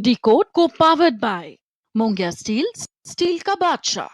Decode को powered by Mongia steel, steel का बादशाह।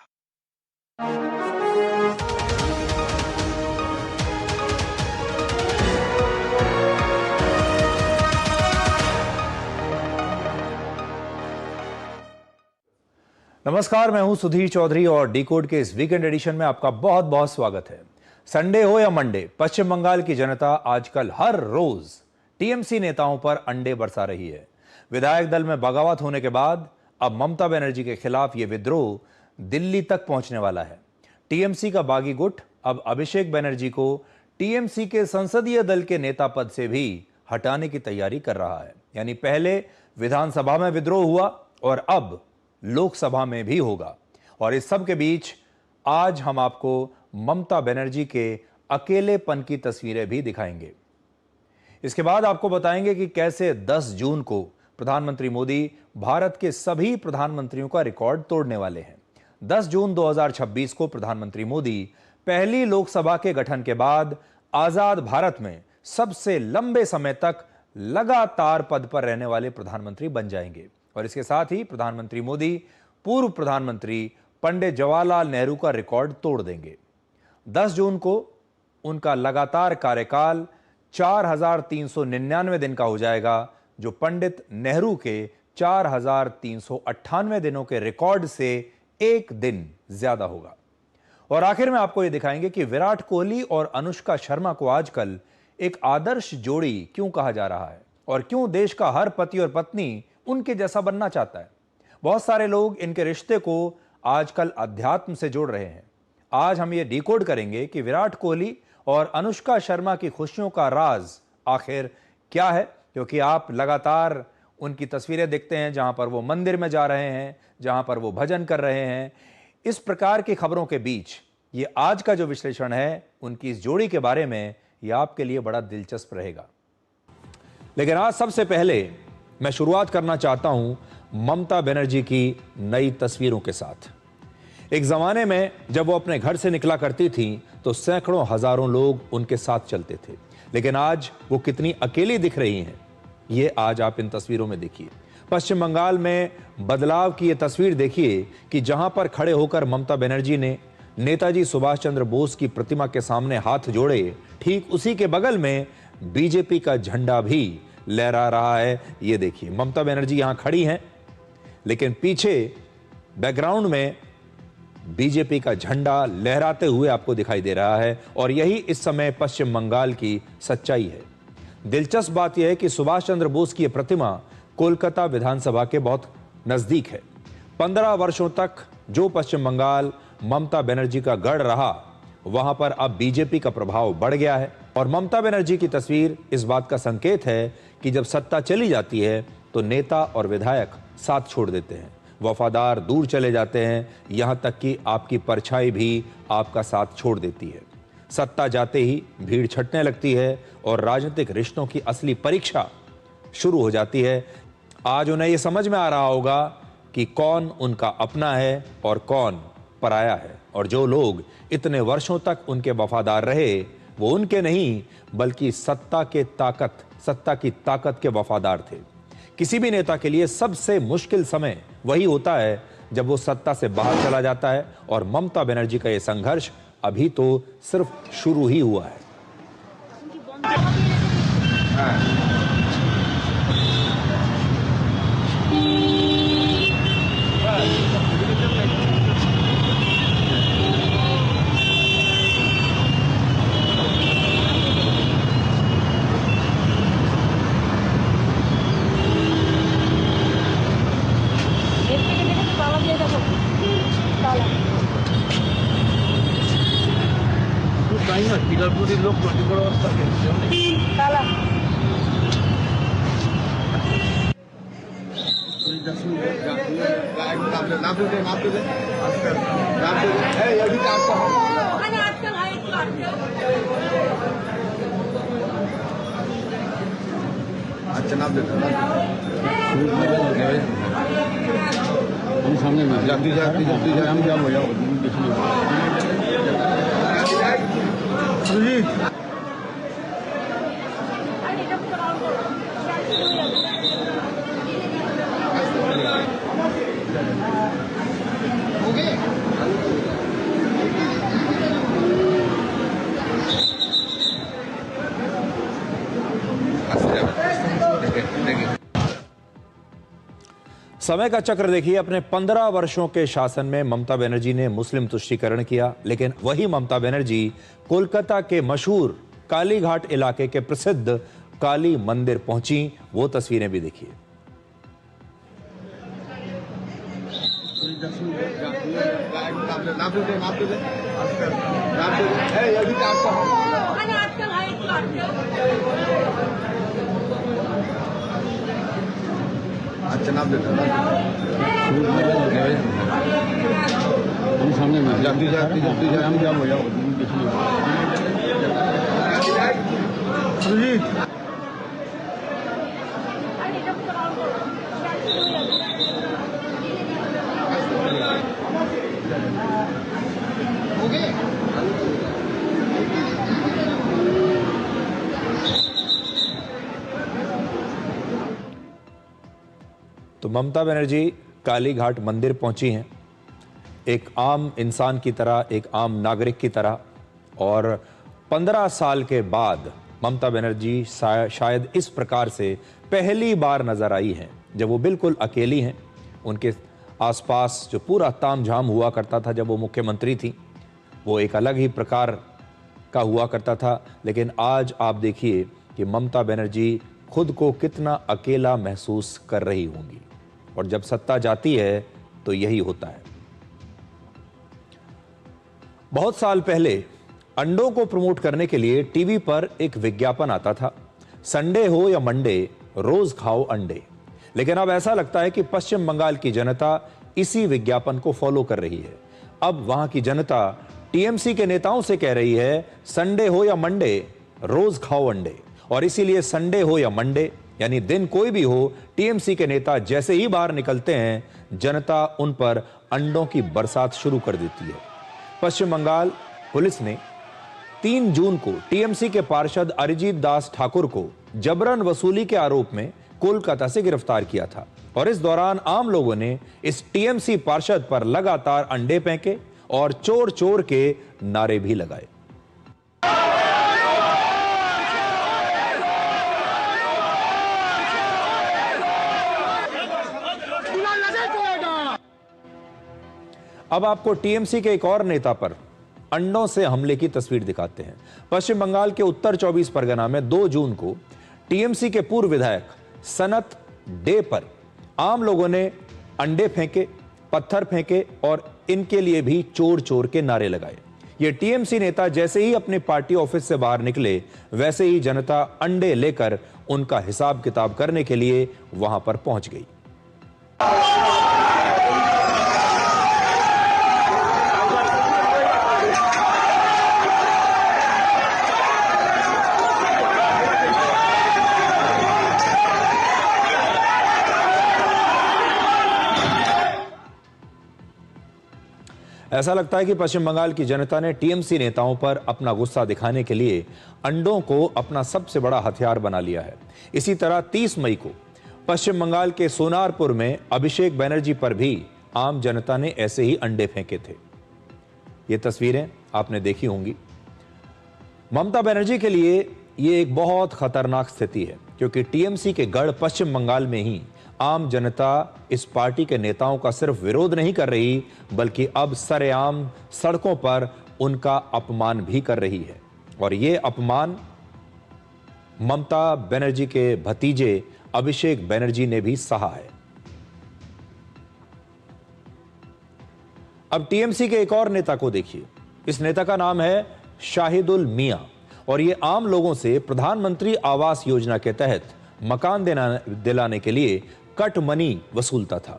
नमस्कार, मैं हूं सुधीर चौधरी और डिकोड के इस वीकेंड एडिशन में आपका बहुत बहुत स्वागत है। संडे हो या मंडे, पश्चिम बंगाल की जनता आजकल हर रोज टीएमसी नेताओं पर अंडे बरसा रही है। विधायक दल में बगावत होने के बाद अब ममता बनर्जी के खिलाफ यह विद्रोह दिल्ली तक पहुंचने वाला है। टीएमसी का बागी गुट अब अभिषेक बनर्जी को टीएमसी के संसदीय दल के नेता पद से भी हटाने की तैयारी कर रहा है। यानी पहले विधानसभा में विद्रोह हुआ और अब लोकसभा में भी होगा। और इस सब के बीच आज हम आपको ममता बनर्जी के अकेलेपन की तस्वीरें भी दिखाएंगे। इसके बाद आपको बताएंगे कि कैसे 10 जून को प्रधानमंत्री मोदी भारत के सभी प्रधानमंत्रियों का रिकॉर्ड तोड़ने वाले हैं। 10 जून 2026 को प्रधानमंत्री मोदी पहली लोकसभा के गठन के बाद आजाद भारत में सबसे लंबे समय तक लगातार पद पर रहने वाले प्रधानमंत्री बन जाएंगे। और इसके साथ ही प्रधानमंत्री मोदी पूर्व प्रधानमंत्री पंडित जवाहरलाल नेहरू का रिकॉर्ड तोड़ देंगे। 10 जून को उनका लगातार कार्यकाल 4399 दिन का हो जाएगा, जो पंडित नेहरू के 4398 दिनों के रिकॉर्ड से एक दिन ज्यादा होगा। और आखिर में आपको यह दिखाएंगे कि विराट कोहली और अनुष्का शर्मा को आजकल एक आदर्श जोड़ी क्यों कहा जा रहा है और क्यों देश का हर पति और पत्नी उनके जैसा बनना चाहता है। बहुत सारे लोग इनके रिश्ते को आजकल अध्यात्म से जोड़ रहे हैं। आज हम ये डिकोड करेंगे कि विराट कोहली और अनुष्का शर्मा की खुशियों का राज आखिर क्या है, क्योंकि आप लगातार उनकी तस्वीरें देखते हैं जहां पर वो मंदिर में जा रहे हैं, जहां पर वो भजन कर रहे हैं। इस प्रकार की खबरों के बीच ये आज का जो विश्लेषण है उनकी इस जोड़ी के बारे में, ये आपके लिए बड़ा दिलचस्प रहेगा। लेकिन आज सबसे पहले मैं शुरुआत करना चाहता हूं ममता बनर्जी की नई तस्वीरों के साथ। एक जमाने में जब वो अपने घर से निकला करती थी तो सैकड़ों हजारों लोग उनके साथ चलते थे, लेकिन आज वो कितनी अकेली दिख रही हैं, ये आज आप इन तस्वीरों में देखिए। पश्चिम बंगाल में बदलाव की ये तस्वीर देखिए कि जहां पर खड़े होकर ममता बनर्जी ने नेताजी सुभाष चंद्र बोस की प्रतिमा के सामने हाथ जोड़े, ठीक उसी के बगल में बीजेपी का झंडा भी लहरा रहा है। ये देखिए, ममता बनर्जी यहां खड़ी हैं, लेकिन पीछे बैकग्राउंड में बीजेपी का झंडा लहराते हुए आपको दिखाई दे रहा है। और यही इस समय पश्चिम बंगाल की सच्चाई है। दिलचस्प बात यह है कि सुभाष चंद्र बोस की यह प्रतिमा कोलकाता विधानसभा के बहुत नजदीक है। 15 वर्षों तक जो पश्चिम बंगाल ममता बनर्जी का गढ़ रहा, वहां पर अब बीजेपी का प्रभाव बढ़ गया है। और ममता बनर्जी की तस्वीर इस बात का संकेत है कि जब सत्ता चली जाती है तो नेता और विधायक साथ छोड़ देते हैं, वफादार दूर चले जाते हैं, यहां तक कि आपकी परछाई भी आपका साथ छोड़ देती है। सत्ता जाते ही भीड़ छटने लगती है और राजनीतिक रिश्तों की असली परीक्षा शुरू हो जाती है। आज उन्हें यह समझ में आ रहा होगा कि कौन उनका अपना है और कौन पराया है। और जो लोग इतने वर्षों तक उनके वफादार रहे, वो उनके नहीं बल्कि सत्ता की ताकत के वफादार थे। किसी भी नेता के लिए सबसे मुश्किल समय वही होता है जब वो सत्ता से बाहर चला जाता है। और ममता बनर्जी का ये संघर्ष अभी तो सिर्फ शुरू ही हुआ है। लोग अच्छा नाम सामने में जाती हम क्या हो जाओ समय का चक्र देखिए, अपने 15 वर्षों के शासन में ममता बनर्जी ने मुस्लिम तुष्टीकरण किया, लेकिन वही ममता बनर्जी कोलकाता के मशहूर कालीघाट इलाके के प्रसिद्ध काली मंदिर पहुंची। वो तस्वीरें भी देखिए। अच्छा नाम देता हम सामने में जल्दी हम जाओ जाओ सुजीत तो ममता बनर्जी कालीघाट मंदिर पहुंची हैं, एक आम इंसान की तरह, एक आम नागरिक की तरह। और 15 साल के बाद ममता बनर्जी शायद इस प्रकार से पहली बार नजर आई हैं, जब वो बिल्कुल अकेली हैं। उनके आसपास जो पूरा तामझाम हुआ करता था जब वो मुख्यमंत्री थी, वो एक अलग ही प्रकार का हुआ करता था। लेकिन आज आप देखिए कि ममता बनर्जी खुद को कितना अकेला महसूस कर रही होंगी। और जब सत्ता जाती है तो यही होता है। बहुत साल पहले अंडों को प्रमोट करने के लिए टीवी पर एक विज्ञापन आता था, संडे हो या मंडे रोज खाओ अंडे। लेकिन अब ऐसा लगता है कि पश्चिम बंगाल की जनता इसी विज्ञापन को फॉलो कर रही है। अब वहां की जनता टीएमसी के नेताओं से कह रही है, संडे हो या मंडे रोज खाओ अंडे। और इसीलिए संडे हो या मंडे यानी दिन कोई भी हो, टीएमसी के नेता जैसे ही बाहर निकलते हैं, जनता उन पर अंडों की बरसात शुरू कर देती है। पश्चिम बंगाल पुलिस ने 3 जून को टीएमसी के पार्षद अरिजीत दास ठाकुर को जबरन वसूली के आरोप में कोलकाता से गिरफ्तार किया था। और इस दौरान आम लोगों ने इस टीएमसी पार्षद पर लगातार अंडे फेंके और चोर चोर के नारे भी लगाए। अब आपको टीएमसी के एक और नेता पर अंडों से हमले की तस्वीर दिखाते हैं। पश्चिम बंगाल के उत्तर 24 परगना में 2 जून को टीएमसी के पूर्व विधायक सनत डे पर आम लोगों ने अंडे फेंके, पत्थर फेंके और इनके लिए भी चोर चोर के नारे लगाए। ये टीएमसी नेता जैसे ही अपने पार्टी ऑफिस से बाहर निकले, वैसे ही जनता अंडे लेकर उनका हिसाब किताब करने के लिए वहां पर पहुंच गई। ऐसा लगता है कि पश्चिम बंगाल की जनता ने टीएमसी नेताओं पर अपना गुस्सा दिखाने के लिए अंडों को अपना सबसे बड़ा हथियार बना लिया है। इसी तरह 30 मई को पश्चिम बंगाल के सोनारपुर में अभिषेक बनर्जी पर भी आम जनता ने ऐसे ही अंडे फेंके थे। ये तस्वीरें आपने देखी होंगी। ममता बनर्जी के लिए ये एक बहुत खतरनाक स्थिति है, क्योंकि टीएमसी के गढ़ पश्चिम बंगाल में ही आम जनता इस पार्टी के नेताओं का सिर्फ विरोध नहीं कर रही, बल्कि अब सरेआम सड़कों पर उनका अपमान भी कर रही है। और ये अपमान ममता बनर्जी के भतीजे अभिषेक बनर्जी ने भी सहा है। अब टीएमसी के एक और नेता को देखिए। इस नेता का नाम है शाहिदुल मियां और ये आम लोगों से प्रधानमंत्री आवास योजना के तहत मकान दिलाने के लिए कट मनी वसूलता था।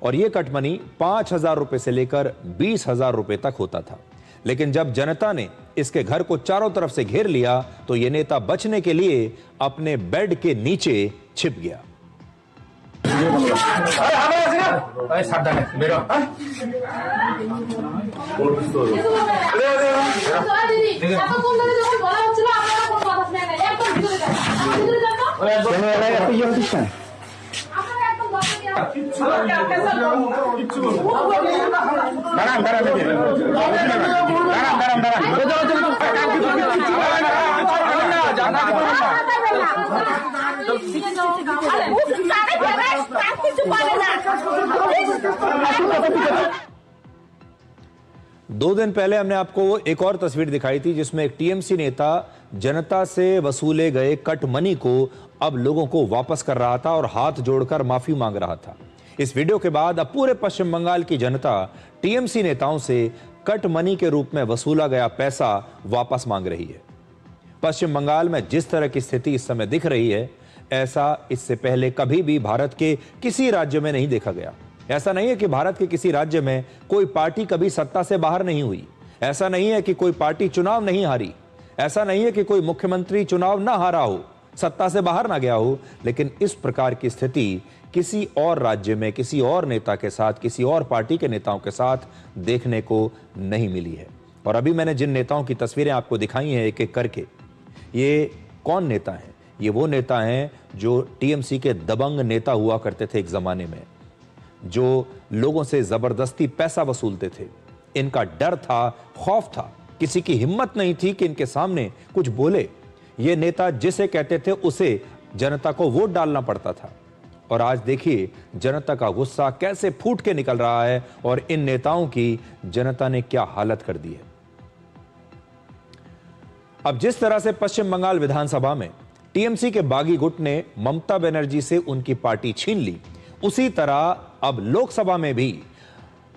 और यह कट मनी 5,000 रुपए से लेकर 20,000 रुपए तक होता था। लेकिन जब जनता ने इसके घर को चारों तरफ से घेर लिया, तो यह नेता बचने के लिए अपने बेड के नीचे छिप गया। 2 दिन पहले हमने आपको एक और तस्वीर दिखाई थी जिसमें एक टीएमसी नेता जनता से वसूले गए कट मनी को अब लोगों को वापस कर रहा था और हाथ जोड़कर माफी मांग रहा था। इस वीडियो के बाद अब पूरे पश्चिम बंगाल की जनता टीएमसी नेताओं से कट मनी के रूप में वसूला गया पैसा वापस मांग रही है। पश्चिम बंगाल में जिस तरह की स्थिति इस समय दिख रही है, ऐसा इससे पहले कभी भी भारत के किसी राज्य में नहीं देखा गया। ऐसा नहीं है कि भारत के किसी राज्य में कोई पार्टी कभी सत्ता से बाहर नहीं हुई, ऐसा नहीं है कि कोई पार्टी चुनाव नहीं हारी, ऐसा नहीं है कि कोई मुख्यमंत्री चुनाव ना हारा हो, सत्ता से बाहर ना गया हो, लेकिन इस प्रकार की स्थिति किसी और राज्य में किसी और नेता के साथ, किसी और पार्टी के नेताओं के साथ देखने को नहीं मिली है। और अभी मैंने जिन नेताओं की तस्वीरें आपको दिखाई हैं एक एक करके, ये कौन नेता हैं? ये वो नेता हैं जो टीएमसी के दबंग नेता हुआ करते थे एक जमाने में, जो लोगों से जबरदस्ती पैसा वसूलते थे। इनका डर था, खौफ था, किसी की हिम्मत नहीं थी कि इनके सामने कुछ बोले। ये नेता जिसे कहते थे उसे जनता को वोट डालना पड़ता था। और आज देखिए जनता का गुस्सा कैसे फूट के निकल रहा है और इन नेताओं की जनता ने क्या हालत कर दी है। अब जिस तरह से पश्चिम बंगाल विधानसभा में टीएमसी के बागी गुट ने ममता बनर्जी से उनकी पार्टी छीन ली, उसी तरह अब लोकसभा में भी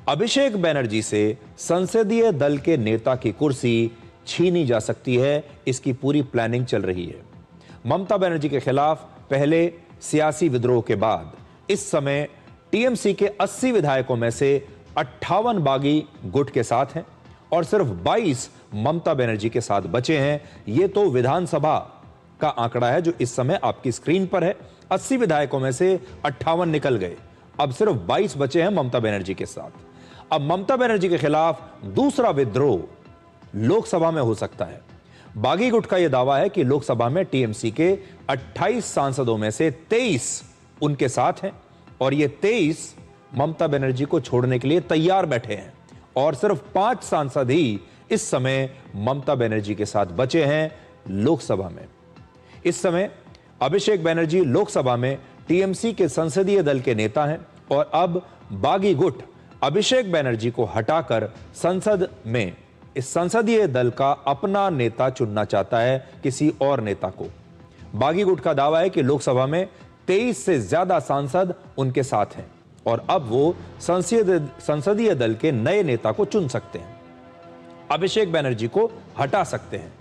अभिषेक बनर्जी से संसदीय दल के नेता की कुर्सी छीनी जा सकती है। इसकी पूरी प्लानिंग चल रही है। ममता बनर्जी के खिलाफ पहले सियासी विद्रोह के बाद इस समय टीएमसी के 80 विधायकों में से 58 बागी गुट के साथ हैं और सिर्फ 22 ममता बनर्जी के साथ बचे हैं। यह तो विधानसभा का आंकड़ा है जो इस समय आपकी स्क्रीन पर है। 80 विधायकों में से 58 निकल गए, अब सिर्फ 22 बचे हैं ममता बनर्जी के साथ। अब ममता बनर्जी के खिलाफ दूसरा विद्रोह लोकसभा में हो सकता है। बागी गुट का यह दावा है कि लोकसभा में टीएमसी के 28 सांसदों में से 23 उनके साथ हैं और ये 23 ममता बनर्जी को छोड़ने के लिए तैयार बैठे हैं और सिर्फ 5 सांसद ही इस समय ममता बनर्जी के साथ बचे हैं लोकसभा में। इस समय अभिषेक बनर्जी लोकसभा में टीएमसी के संसदीय दल के नेता हैं और अब बागी गुट अभिषेक बनर्जी को हटाकर संसद में इस संसदीय दल का अपना नेता चुनना चाहता है, किसी और नेता को। बागी गुट का दावा है कि लोकसभा में 23 से ज्यादा सांसद उनके साथ हैं और अब वो संसदीय दल के नए नेता को चुन सकते हैं, अभिषेक बनर्जी को हटा सकते हैं।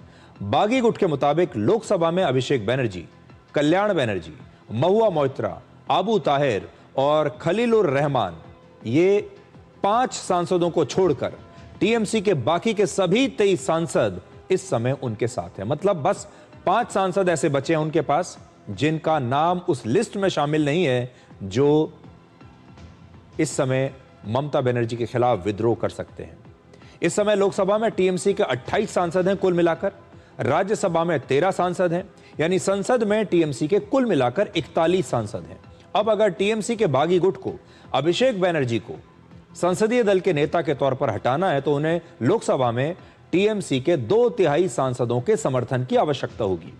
बागी गुट के मुताबिक लोकसभा में अभिषेक बनर्जी, कल्याण बनर्जी, महुआ मोइत्रा, आबू ताहिर और खलीलुर रहमान, ये 5 सांसदों को छोड़कर टीएमसी के बाकी के सभी 23 सांसद इस समय उनके साथ हैं। मतलब बस 5 सांसद ऐसे बचे हैं उनके पास जिनका नाम उस लिस्ट में शामिल नहीं है जो इस समय ममता बनर्जी के खिलाफ विद्रोह कर सकते हैं। इस समय लोकसभा में टीएमसी के 28 सांसद हैं कुल मिलाकर, राज्यसभा में 13 सांसद हैं, यानी संसद में टीएमसी के कुल मिलाकर 41 सांसद हैं। अब अगर टीएमसी के बागी गुट को अभिषेक बनर्जी को संसदीय दल के नेता के तौर पर हटाना है तो उन्हें लोकसभा में टीएमसी के 2/3 सांसदों के समर्थन की आवश्यकता होगी।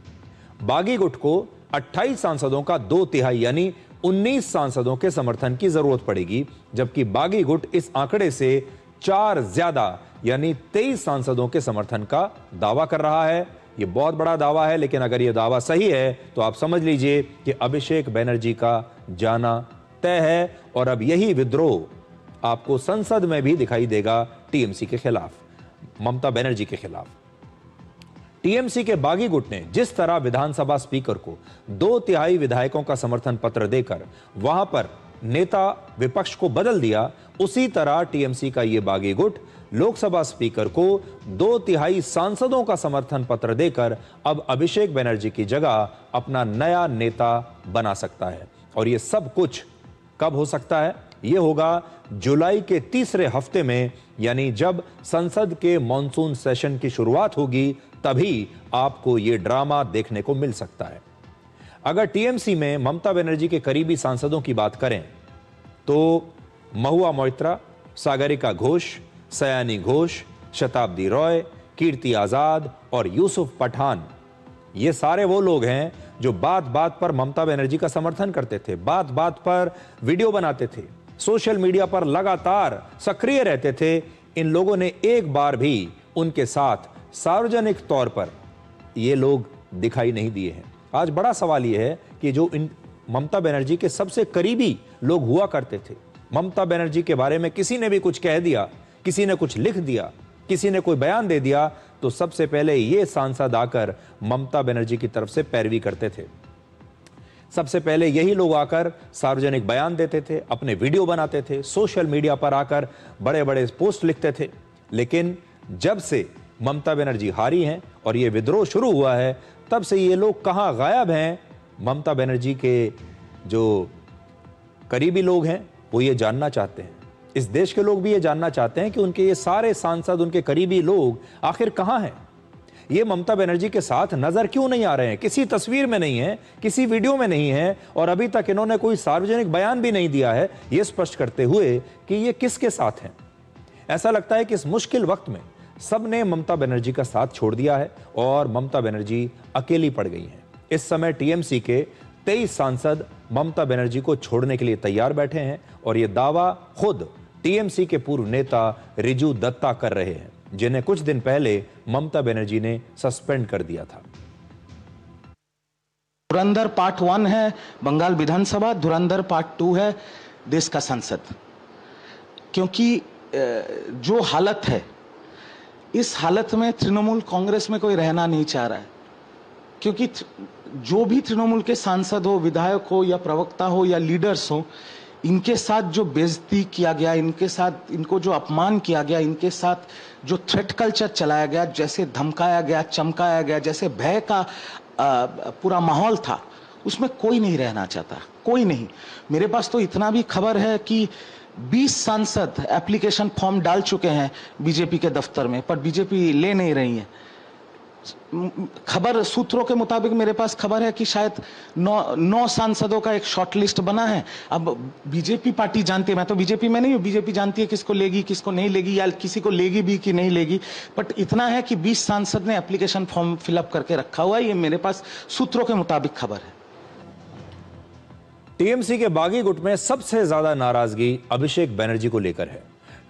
बागी गुट को 28 सांसदों का 2/3 यानी 19 सांसदों के समर्थन की जरूरत पड़ेगी, जबकि बागी गुट इस आंकड़े से 4 ज्यादा यानी 23 सांसदों के समर्थन का दावा कर रहा है। यह बहुत बड़ा दावा है, लेकिन अगर यह दावा सही है तो आप समझ लीजिए कि अभिषेक बनर्जी का जाना तय है और अब यही विद्रोह आपको संसद में भी दिखाई देगा टीएमसी के खिलाफ, ममता बनर्जी के खिलाफ। टीएमसी के बागी गुट ने जिस तरह विधानसभा स्पीकर को 2/3 विधायकों का समर्थन पत्र देकर वहां पर नेता विपक्ष को बदल दिया, उसी तरह टीएमसी का यह बागी गुट लोकसभा स्पीकर को 2/3 सांसदों का समर्थन पत्र देकर अब अभिषेक बनर्जी की जगह अपना नया नेता बना सकता है। और यह सब कुछ कब हो सकता है? यह होगा जुलाई के तीसरे हफ्ते में, यानी जब संसद के मॉनसून सेशन की शुरुआत होगी तभी आपको यह ड्रामा देखने को मिल सकता है। अगर टीएमसी में ममता बनर्जी के करीबी सांसदों की बात करें तो महुआ मोइत्रा, सागरिका घोष, सयानी घोष, शताब्दी रॉय, कीर्ति आजाद और यूसुफ पठान, ये सारे वो लोग हैं जो बात बात पर ममता बनर्जी का समर्थन करते थे, बात बात पर वीडियो बनाते थे, सोशल मीडिया पर लगातार सक्रिय रहते थे, इन लोगों ने एक बार भी उनके साथ सार्वजनिक तौर पर ये लोग दिखाई नहीं दिए हैं। आज बड़ा सवाल यह है कि जो इन ममता बनर्जी के सबसे करीबी लोग हुआ करते थे, ममता बनर्जी के बारे में किसी ने भी कुछ कह दिया, किसी ने कुछ लिख दिया, किसी ने कोई बयान दे दिया, तो सबसे पहले ये सांसद आकर ममता बनर्जी की तरफ से पैरवी करते थे। सबसे पहले यही लोग आकर सार्वजनिक बयान देते थे, अपने वीडियो बनाते थे, सोशल मीडिया पर आकर बड़े बड़े पोस्ट लिखते थे। लेकिन जब से ममता बनर्जी हारी हैं और ये विद्रोह शुरू हुआ है, तब से ये लोग कहां गायब हैं। ममता बनर्जी के जो करीबी लोग हैं वो ये जानना चाहते हैं, इस देश के लोग भी ये जानना चाहते हैं कि उनके ये सारे सांसद, उनके करीबी लोग आखिर कहां हैं। ये ममता बनर्जी के साथ नजर क्यों नहीं आ रहे हैं, किसी तस्वीर में नहीं है, किसी वीडियो में नहीं है, और अभी तक इन्होंने कोई सार्वजनिक बयान भी नहीं दिया है, ये स्पष्ट करते हुए कि ये किसके साथ हैं। ऐसा लगता है कि इस मुश्किल वक्त में सबने ममता बनर्जी का साथ छोड़ दिया है और ममता बनर्जी अकेली पड़ गई हैं। इस समय टीएमसी के 23 सांसद ममता बनर्जी को छोड़ने के लिए तैयार बैठे हैं और यह दावा खुद टीएमसी के पूर्व नेता रिजू दत्ता कर रहे हैं, जिन्हें कुछ दिन पहले ममता बनर्जी ने सस्पेंड कर दिया था। धुरंधर पार्ट 1 है बंगाल विधानसभा, धुरंधर पार्ट 2 है देश का संसद। क्योंकि जो हालत है, इस हालत में तृणमूल कांग्रेस में कोई रहना नहीं चाह रहा है। क्योंकि जो भी तृणमूल के सांसद हो, विधायक हो या प्रवक्ता हो या लीडर्स हो, इनके साथ जो बेइज्जती किया गया, इनके साथ इनको जो अपमान किया गया, इनके साथ जो थ्रेट कल्चर चलाया गया, जैसे धमकाया गया, चमकाया गया, जैसे भय का पूरा माहौल था, उसमें कोई नहीं रहना चाहता, कोई नहीं। मेरे पास तो इतना भी खबर है कि 20 सांसद एप्लीकेशन फॉर्म डाल चुके हैं बीजेपी के दफ्तर में, पर बीजेपी ले नहीं रही है। खबर सूत्रों के मुताबिक मेरे पास खबर है कि शायद 9 सांसदों का एक शॉर्टलिस्ट बना है। अब बीजेपी पार्टी जानती है, मैं तो बीजेपी में नहीं हूं, बीजेपी जानती है किसको लेगी किसको नहीं लेगी, या किसी को लेगी भी कि नहीं लेगी। बट इतना है कि 20 सांसद ने एप्लीकेशन फॉर्म फिलअप करके रखा हुआ है, ये मेरे पास सूत्रों के मुताबिक खबर है। टीएमसी के बागी गुट में सबसे ज्यादा नाराजगी अभिषेक बनर्जी को लेकर है।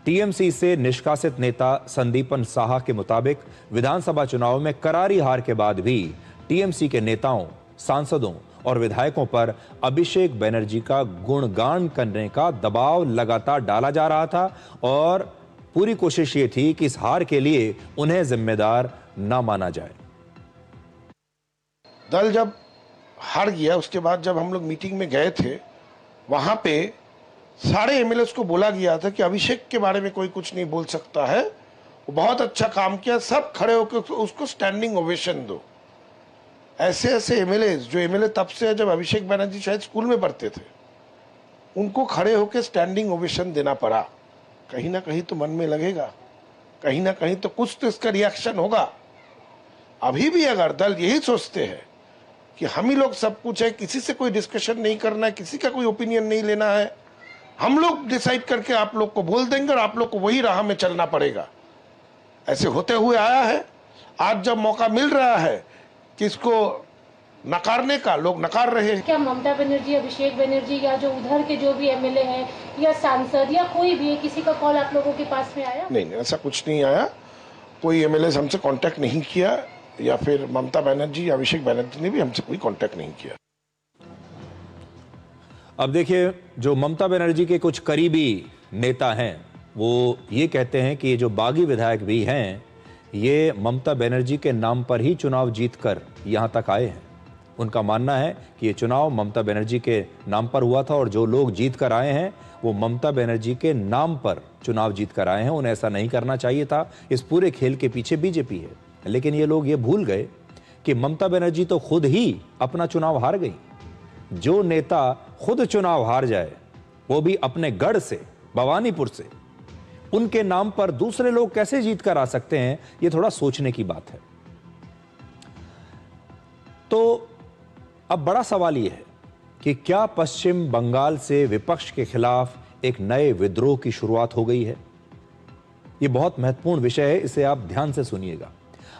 टीएमसी से निष्कासित नेता संदीपन साहा के मुताबिक विधानसभा चुनाव में करारी हार के बाद भी टीएमसी के नेताओं, सांसदों और विधायकों पर अभिषेक बनर्जी का गुणगान करने का दबाव लगातार डाला जा रहा था और पूरी कोशिश ये थी कि इस हार के लिए उन्हें जिम्मेदार न माना जाए। दल जब हार गया, उसके बाद जब हम लोग मीटिंग में गए थे, वहां पे सारे एमएलएस को बोला गया था कि अभिषेक के बारे में कोई कुछ नहीं बोल सकता है, वो बहुत अच्छा काम किया, सब खड़े होकर उसको स्टैंडिंग ओवेशन दो। ऐसे ऐसे एमएलएस, जो एमएलए तब से है जब अभिषेक बनर्जी शायद स्कूल में पढ़ते थे, उनको खड़े होकर स्टैंडिंग ओवेशन देना पड़ा। कहीं ना कहीं तो मन में लगेगा, कहीं ना कहीं तो कुछ तो इसका रिएक्शन होगा। अभी भी अगर दल यही सोचते हैं कि हम ही लोग सब कुछ है, किसी से कोई डिस्कशन नहीं करना है, किसी का कोई ओपिनियन नहीं लेना है, हम लोग डिसाइड करके आप लोग को बोल देंगे और आप लोग को वही राह में चलना पड़ेगा, ऐसे होते हुए आया है। आज जब मौका मिल रहा है कि इसको नकारने का, लोग नकार रहे हैं। क्या ममता बनर्जी, अभिषेक बनर्जी या जो उधर के जो भी एमएलए हैं या सांसद या कोई भी, किसी का कॉल आप लोगों के पास में आया? नहीं, ऐसा कुछ नहीं आया। कोई एमएलए हमसे कांटेक्ट नहीं किया, या फिर ममता बनर्जी या अभिषेक बनर्जी ने भी हमसे कोई कांटेक्ट नहीं किया। अब देखिए, जो ममता बनर्जी के कुछ करीबी नेता हैं वो ये कहते हैं कि ये जो बागी विधायक भी हैं, ये ममता बनर्जी के नाम पर ही चुनाव जीतकर यहाँ तक आए हैं। उनका मानना है कि ये चुनाव ममता बनर्जी के नाम पर हुआ था और जो लोग जीत कर आए हैं वो ममता बनर्जी के नाम पर चुनाव जीत कर आए हैं। उन्हें ऐसा नहीं करना चाहिए था। इस पूरे खेल के पीछे बीजेपी है। लेकिन ये लोग ये भूल गए कि ममता बनर्जी तो खुद ही अपना चुनाव हार गई। जो नेता खुद चुनाव हार जाए, वो भी अपने गढ़ से, भवानीपुर से, उनके नाम पर दूसरे लोग कैसे जीत कर आ सकते हैं, ये थोड़ा सोचने की बात है। तो अब बड़ा सवाल यह है कि क्या पश्चिम बंगाल से विपक्ष के खिलाफ एक नए विद्रोह की शुरुआत हो गई है? यह बहुत महत्वपूर्ण विषय है, इसे आप ध्यान से सुनिएगा।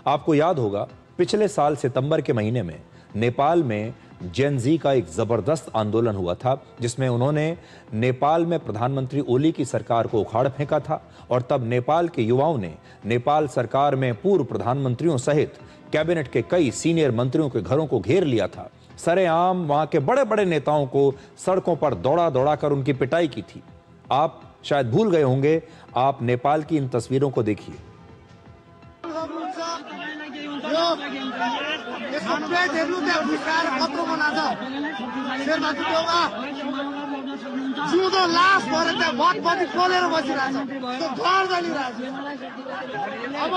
आपको याद होगा, पिछले साल सितंबर के महीने में नेपाल में जेन जी का एक जबरदस्त आंदोलन हुआ था, जिसमें उन्होंने नेपाल में प्रधानमंत्री ओली की सरकार को उखाड़ फेंका था। और तब नेपाल के युवाओं ने नेपाल सरकार में पूर्व प्रधानमंत्रियों सहित कैबिनेट के कई सीनियर मंत्रियों के घरों को घेर लिया था। सरेआम वहां के बड़े बड़े नेताओं को सड़कों पर दौड़ा दौड़ा कर उनकी पिटाई की थी। आप शायद भूल गए होंगे, आप नेपाल की इन तस्वीरों को देखिए। जिउँदो लास भएर त्यहाँ भटपट्टि खोलेर बसिरहेछ, त्यो घर जलिरहेछ। अब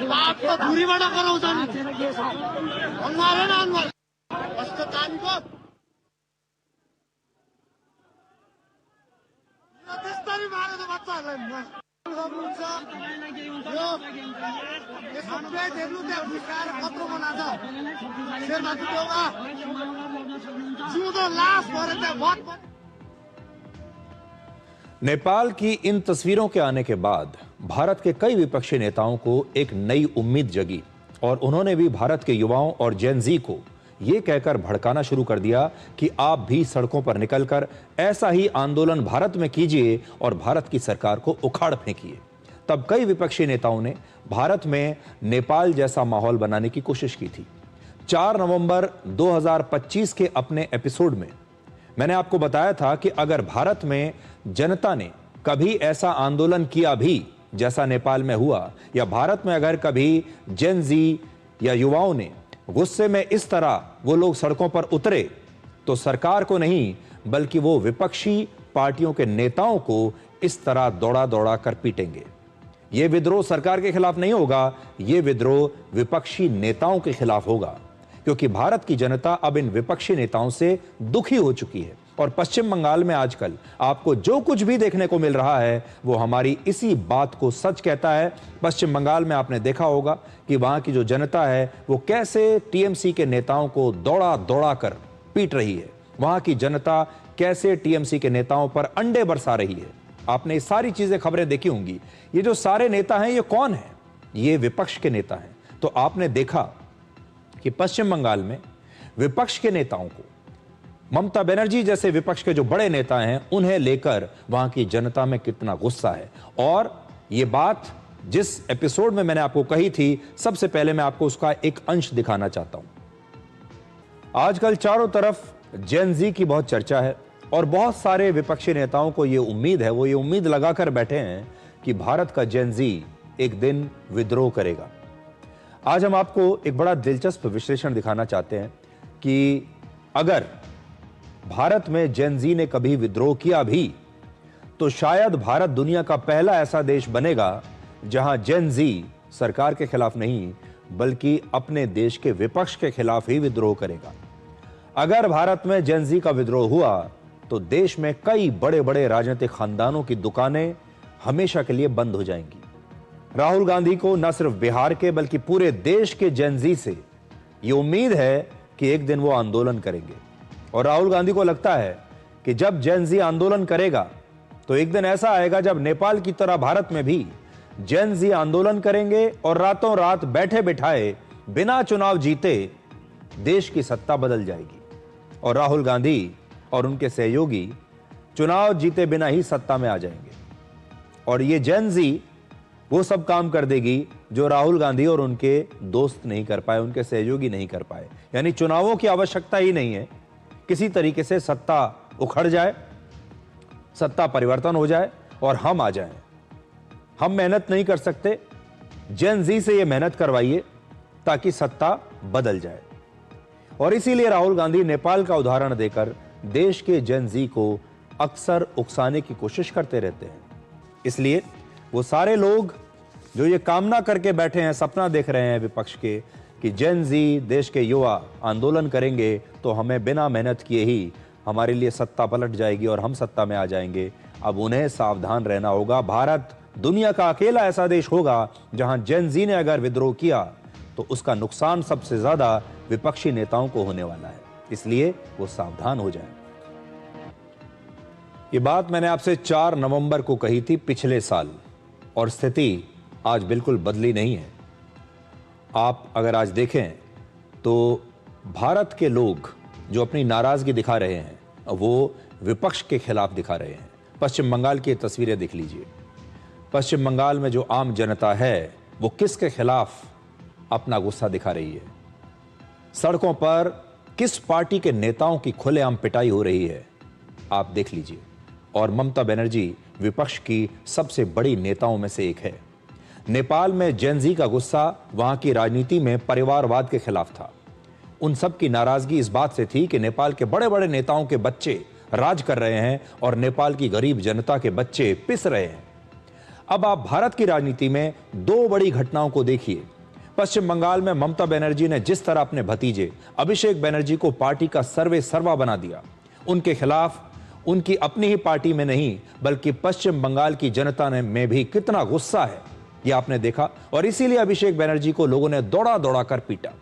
बापको धुरीबाट कराउँछ नि, अनुहारै न अनुहार कस्तो कामको त्यस्तरी मारेर बच्चाहरूलाई सक्नुहुन्छ। यो यसको पेट हेर्नु त्यहाँ भिखाएर कत्रो बनाएको छ, शेरबहादुर देउवा जिउँदो लास भएर त्यहाँ भटपट्टि। नेपाल की इन तस्वीरों के आने के बाद भारत के कई विपक्षी नेताओं को एक नई उम्मीद जगी और उन्होंने भी भारत के युवाओं और जेन जी को यह कहकर भड़काना शुरू कर दिया कि आप भी सड़कों पर निकलकर ऐसा ही आंदोलन भारत में कीजिए और भारत की सरकार को उखाड़ फेंकिए। तब कई विपक्षी नेताओं ने भारत में नेपाल जैसा माहौल बनाने की कोशिश की थी। 4 नवंबर 2025 के अपने एपिसोड में मैंने आपको बताया था कि अगर भारत में जनता ने कभी ऐसा आंदोलन किया भी जैसा नेपाल में हुआ, या भारत में अगर कभी जेन जी या युवाओं ने गुस्से में इस तरह वो लोग सड़कों पर उतरे, तो सरकार को नहीं बल्कि वो विपक्षी पार्टियों के नेताओं को इस तरह दौड़ा दौड़ा कर पीटेंगे। ये विद्रोह सरकार के खिलाफ नहीं होगा, ये विद्रोह विपक्षी नेताओं के खिलाफ होगा, क्योंकि भारत की जनता अब इन विपक्षी नेताओं से दुखी हो चुकी है। और पश्चिम बंगाल में आजकल आपको जो कुछ भी देखने को मिल रहा है वो हमारी इसी बात को सच कहता है। पश्चिम बंगाल में आपने देखा होगा कि वहां की जो जनता है वो कैसे टीएमसी के नेताओं को दौड़ा दौड़ा कर पीट रही है, वहां की जनता कैसे टीएमसी के नेताओं पर अंडे बरसा रही है। आपने ये सारी चीजें खबरें देखी होंगी। ये जो सारे नेता हैं ये कौन है? ये विपक्ष के नेता हैं। तो आपने देखा कि पश्चिम बंगाल में विपक्ष के नेताओं को, ममता बनर्जी जैसे विपक्ष के जो बड़े नेता हैं, उन्हें लेकर वहां की जनता में कितना गुस्सा है। और ये बात जिस एपिसोड में मैंने आपको कही थी, सबसे पहले मैं आपको उसका एक अंश दिखाना चाहता हूं। आजकल चारों तरफ जेन जी की बहुत चर्चा है और बहुत सारे विपक्षी नेताओं को यह उम्मीद है, वो ये उम्मीद लगाकर बैठे हैं कि भारत का जेन जी एक दिन विद्रोह करेगा। आज हम आपको एक बड़ा दिलचस्प विश्लेषण दिखाना चाहते हैं कि अगर भारत में जेन जी ने कभी विद्रोह किया भी तो शायद भारत दुनिया का पहला ऐसा देश बनेगा जहां जेन जी सरकार के खिलाफ नहीं बल्कि अपने देश के विपक्ष के खिलाफ ही विद्रोह करेगा। अगर भारत में जेन जी का विद्रोह हुआ तो देश में कई बड़े बड़े राजनीतिक खानदानों की दुकानें हमेशा के लिए बंद हो जाएंगी। राहुल गांधी को न सिर्फ बिहार के बल्कि पूरे देश के जेन जी से यह उम्मीद है कि एक दिन वो आंदोलन करेंगे। और राहुल गांधी को लगता है कि जब जेन जी आंदोलन करेगा तो एक दिन ऐसा आएगा जब नेपाल की तरह भारत में भी जेन जी आंदोलन करेंगे और रातों रात बैठे बिठाए बिना चुनाव जीते देश की सत्ता बदल जाएगी और राहुल गांधी और उनके सहयोगी चुनाव जीते बिना ही सत्ता में आ जाएंगे। और ये जेन जी वो सब काम कर देगी जो राहुल गांधी और उनके दोस्त नहीं कर पाए, उनके सहयोगी नहीं कर पाए। यानी चुनावों की आवश्यकता ही नहीं है, किसी तरीके से सत्ता उखड़ जाए, सत्ता परिवर्तन हो जाए और हम आ जाएं। हम मेहनत नहीं कर सकते, जेन जी से ये मेहनत करवाइए ताकि सत्ता बदल जाए। और इसीलिए राहुल गांधी नेपाल का उदाहरण देकर देश के जेन जी को अक्सर उकसाने की कोशिश करते रहते हैं। इसलिए वो सारे लोग जो ये कामना करके बैठे हैं, सपना देख रहे हैं विपक्ष के कि जेन जी देश के युवा आंदोलन करेंगे तो हमें बिना मेहनत किए ही हमारे लिए सत्ता पलट जाएगी और हम सत्ता में आ जाएंगे। अब उन्हें सावधान रहना होगा। भारत दुनिया का अकेला ऐसा देश होगा जहां जेन जी ने अगर विद्रोह किया तो उसका नुकसान सबसे ज्यादा विपक्षी नेताओं को होने वाला है। इसलिए वो सावधान हो जाएं। ये बात मैंने आपसे 4 नवंबर को कही थी पिछले साल, और स्थिति आज बिल्कुल बदली नहीं है। आप अगर आज देखें तो भारत के लोग जो अपनी नाराजगी दिखा रहे हैं वो विपक्ष के खिलाफ दिखा रहे हैं। पश्चिम बंगाल की तस्वीरें देख लीजिए। पश्चिम बंगाल में जो आम जनता है वो किसके खिलाफ अपना गुस्सा दिखा रही है, सड़कों पर किस पार्टी के नेताओं की खुलेआम पिटाई हो रही है, आप देख लीजिए। और ममता बनर्जी विपक्ष की सबसे बड़ी नेताओं में से एक है। नेपाल में जेन-ज़ी का गुस्सा वहां की राजनीति में परिवारवाद के खिलाफ था। उन सब की नाराजगी इस बात से थी कि नेपाल के बड़े बड़े नेताओं के बच्चे राज कर रहे हैं और नेपाल की गरीब जनता के बच्चे पिस रहे हैं। अब आप भारत की राजनीति में दो बड़ी घटनाओं को देखिए। पश्चिम बंगाल में ममता बनर्जी ने जिस तरह अपने भतीजे अभिषेक बनर्जी को पार्टी का सर्वे सर्वा बना दिया, उनके खिलाफ उनकी अपनी ही पार्टी में नहीं बल्कि पश्चिम बंगाल की जनता ने में भी कितना गुस्सा है यह आपने देखा। और इसीलिए अभिषेक बनर्जी को लोगों ने दौड़ा दौड़ा कर पीटा।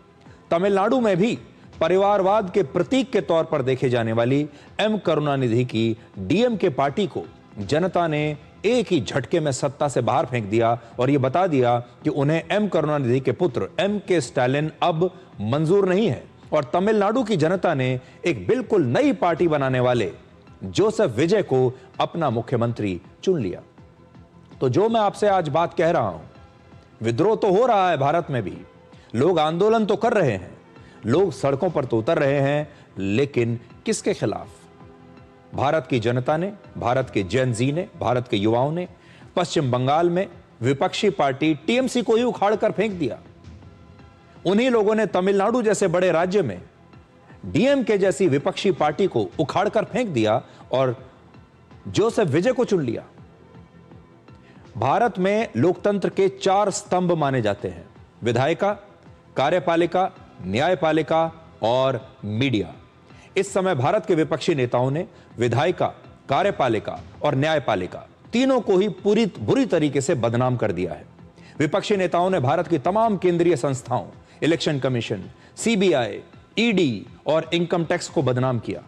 तमिलनाडु में भी परिवारवाद के प्रतीक के तौर पर देखे जाने वाली एम करुणानिधि की डीएमके पार्टी को जनता ने एक ही झटके में सत्ता से बाहर फेंक दिया और यह बता दिया कि उन्हें एम करुणानिधि के पुत्र एम के स्टालिन अब मंजूर नहीं है। और तमिलनाडु की जनता ने एक बिल्कुल नई पार्टी बनाने वाले जोसेफ विजय को अपना मुख्यमंत्री चुन लिया। तो जो मैं आपसे आज बात कह रहा हूं, विद्रोह तो हो रहा है भारत में भी, लोग आंदोलन तो कर रहे हैं, लोग सड़कों पर तो उतर रहे हैं, लेकिन किसके खिलाफ? भारत की जनता ने, भारत के जेन-ज़ी ने, भारत के युवाओं ने पश्चिम बंगाल में विपक्षी पार्टी टीएमसी को ही उखाड़ कर फेंक दिया। उन्हीं लोगों ने तमिलनाडु जैसे बड़े राज्य में डीएमके जैसी विपक्षी पार्टी को उखाड़ कर फेंक दिया और जोसेफ विजय को चुन लिया। भारत में लोकतंत्र के 4 स्तंभ माने जाते हैं: विधायिका, कार्यपालिका, न्यायपालिका और मीडिया। इस समय भारत के विपक्षी नेताओं ने विधायिका, कार्यपालिका और न्यायपालिका तीनों को ही बुरी तरीके से बदनाम कर दिया है। विपक्षी नेताओं ने भारत की तमाम केंद्रीय संस्थाओं, इलेक्शन कमीशन, सीबीआई, ईडी और इनकम टैक्स को बदनाम किया,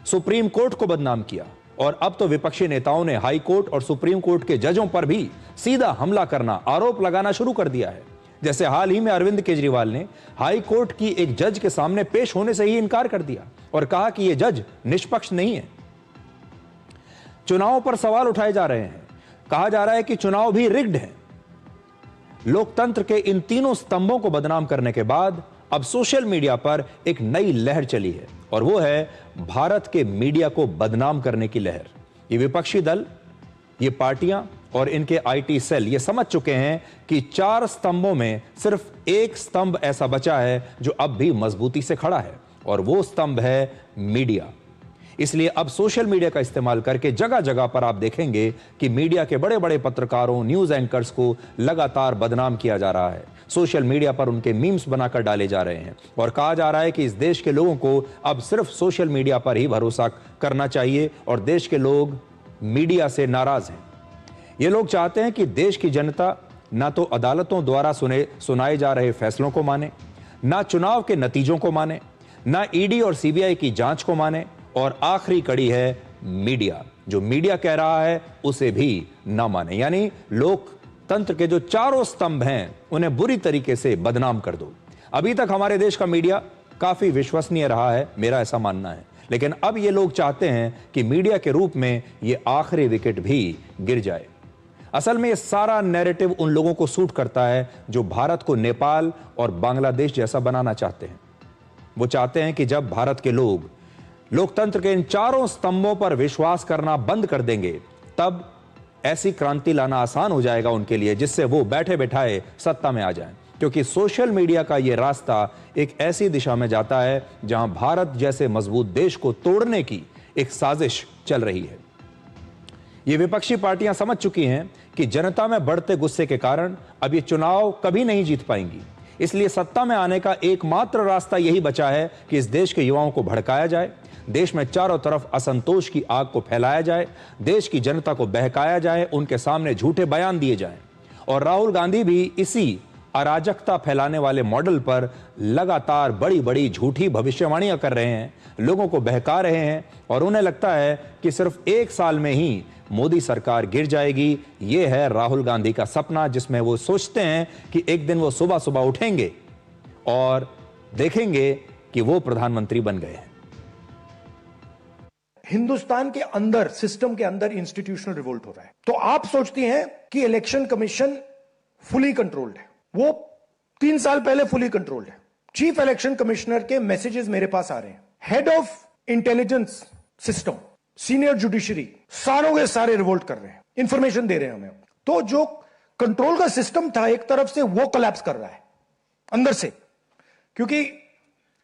सुप्रीम कोर्ट को बदनाम किया और अब तो विपक्षी नेताओं ने हाई कोर्ट और सुप्रीम कोर्ट के जजों पर भी सीधा हमला करना, आरोप लगाना शुरू कर दिया है। जैसे हाल ही में अरविंद केजरीवाल ने हाई कोर्ट की एक जज के सामने पेश होने से ही इनकार कर दिया और कहा कि यह जज निष्पक्ष नहीं है। चुनावों पर सवाल उठाए जा रहे हैं, कहा जा रहा है कि चुनाव भी रिग्ड है। लोकतंत्र के इन तीनों स्तंभों को बदनाम करने के बाद अब सोशल मीडिया पर एक नई लहर चली है और वो है भारत के मीडिया को बदनाम करने की लहर। ये विपक्षी दल, ये पार्टियां और इनके आईटी सेल ये समझ चुके हैं कि 4 स्तंभों में सिर्फ एक स्तंभ ऐसा बचा है जो अब भी मजबूती से खड़ा है और वो स्तंभ है मीडिया। इसलिए अब सोशल मीडिया का इस्तेमाल करके जगह जगह पर आप देखेंगे कि मीडिया के बड़े बड़े पत्रकारों, न्यूज एंकर्स को लगातार बदनाम किया जा रहा है। सोशल मीडिया पर उनके मीम्स बनाकर डाले जा रहे हैं और कहा जा रहा है कि इस देश के लोगों को अब सिर्फ सोशल मीडिया पर ही भरोसा करना चाहिए और देश के लोग मीडिया से नाराज हैं। ये लोग चाहते हैं कि देश की जनता ना तो अदालतों द्वारा सुनाए जा रहे फैसलों को माने, ना चुनाव के नतीजों को माने, ना ईडी और सीबीआई की जांच को माने और आखिरी कड़ी है मीडिया, जो मीडिया कह रहा है उसे भी ना माने। यानी लोकतंत्र के जो 4 स्तंभ हैं उन्हें बुरी तरीके से बदनाम कर दो। अभी तक हमारे देश का मीडिया काफी विश्वसनीय रहा है, मेरा ऐसा मानना है, लेकिन अब ये लोग चाहते हैं कि मीडिया के रूप में ये आखिरी विकेट भी गिर जाए। असल में ये सारा नैरेटिव उन लोगों को सूट करता है जो भारत को नेपाल और बांग्लादेश जैसा बनाना चाहते हैं। वो चाहते हैं कि जब भारत के लोग लोकतंत्र के इन 4 स्तंभों पर विश्वास करना बंद कर देंगे, तब ऐसी क्रांति लाना आसान हो जाएगा उनके लिए जिससे वो बैठे बैठाए सत्ता में आ जाएं। क्योंकि सोशल मीडिया का ये रास्ता एक ऐसी दिशा में जाता है जहां भारत जैसे मजबूत देश को तोड़ने की एक साजिश चल रही है। ये विपक्षी पार्टियां समझ चुकी हैं कि जनता में बढ़ते गुस्से के कारण अब ये चुनाव कभी नहीं जीत पाएंगी। इसलिए सत्ता में आने का एकमात्र रास्ता यही बचा है कि इस देश के युवाओं को भड़काया जाए, देश में चारों तरफ असंतोष की आग को फैलाया जाए, देश की जनता को बहकाया जाए, उनके सामने झूठे बयान दिए जाएं। और राहुल गांधी भी इसी अराजकता फैलाने वाले मॉडल पर लगातार बड़ी बड़ी झूठी भविष्यवाणियां कर रहे हैं, लोगों को बहका रहे हैं और उन्हें लगता है कि सिर्फ 1 साल में ही मोदी सरकार गिर जाएगी। यह है राहुल गांधी का सपना, जिसमें वो सोचते हैं कि एक दिन वो सुबह सुबह उठेंगे और देखेंगे कि वो प्रधानमंत्री बन गए हैं। हिंदुस्तान के अंदर, सिस्टम के अंदर इंस्टीट्यूशनल रिवोल्ट हो रहा है। तो आप सोचती हैं कि इलेक्शन कमीशन फुली कंट्रोल्ड है। वो 3 साल पहले फुली कंट्रोल्ड है। चीफ इलेक्शन कमिश्नर के मैसेजेस मेरे पास आ रहे हैं। Head of intelligence system, senior judiciary, सारों के सारे रिवोल्ट कर रहे हैं, इंफॉर्मेशन दे रहे हैं हमें। तो जो कंट्रोल का सिस्टम था एक तरफ से, वो कोलैप्स कर रहा है अंदर से, क्योंकि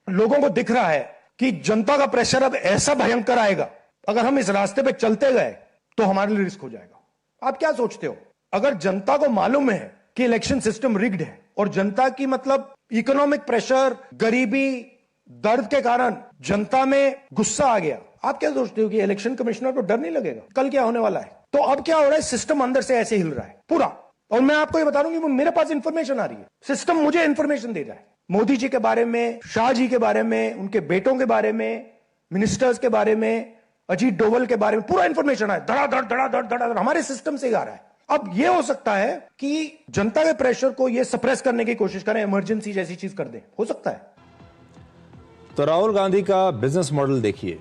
लोगों को दिख रहा है कि जनता का प्रेशर अब ऐसा भयंकर आएगा, अगर हम इस रास्ते पे चलते गए तो हमारे लिए रिस्क हो जाएगा। आप क्या सोचते हो, अगर जनता को मालूम है कि इलेक्शन सिस्टम रिग्ड है और जनता की मतलब इकोनॉमिक प्रेशर, गरीबी, दर्द के कारण जनता में गुस्सा आ गया, आप क्या सोचते हो कि इलेक्शन कमिश्नर को डर नहीं लगेगा कल क्या होने वाला है? तो अब क्या हो रहा है, सिस्टम अंदर से ऐसे हिल रहा है पूरा। और मैं आपको ये बता दूं कि मेरे पास इंफॉर्मेशन आ रही है, सिस्टम मुझे इंफॉर्मेशन दे रहा है, मोदी जी के बारे में, शाह जी के बारे में, उनके बेटों के बारे में, मिनिस्टर्स के बारे में, अजीत डोवल के बारे में पूरा इंफॉर्मेशन है, धड़ाधड़ हमारे सिस्टम से आ रहा है। अब यह हो सकता है कि जनता के प्रेशर को यह सप्रेस करने की कोशिश करें, इमरजेंसी जैसी चीज कर दें, हो सकता है। तो राहुल गांधी का बिजनेस मॉडल देखिए,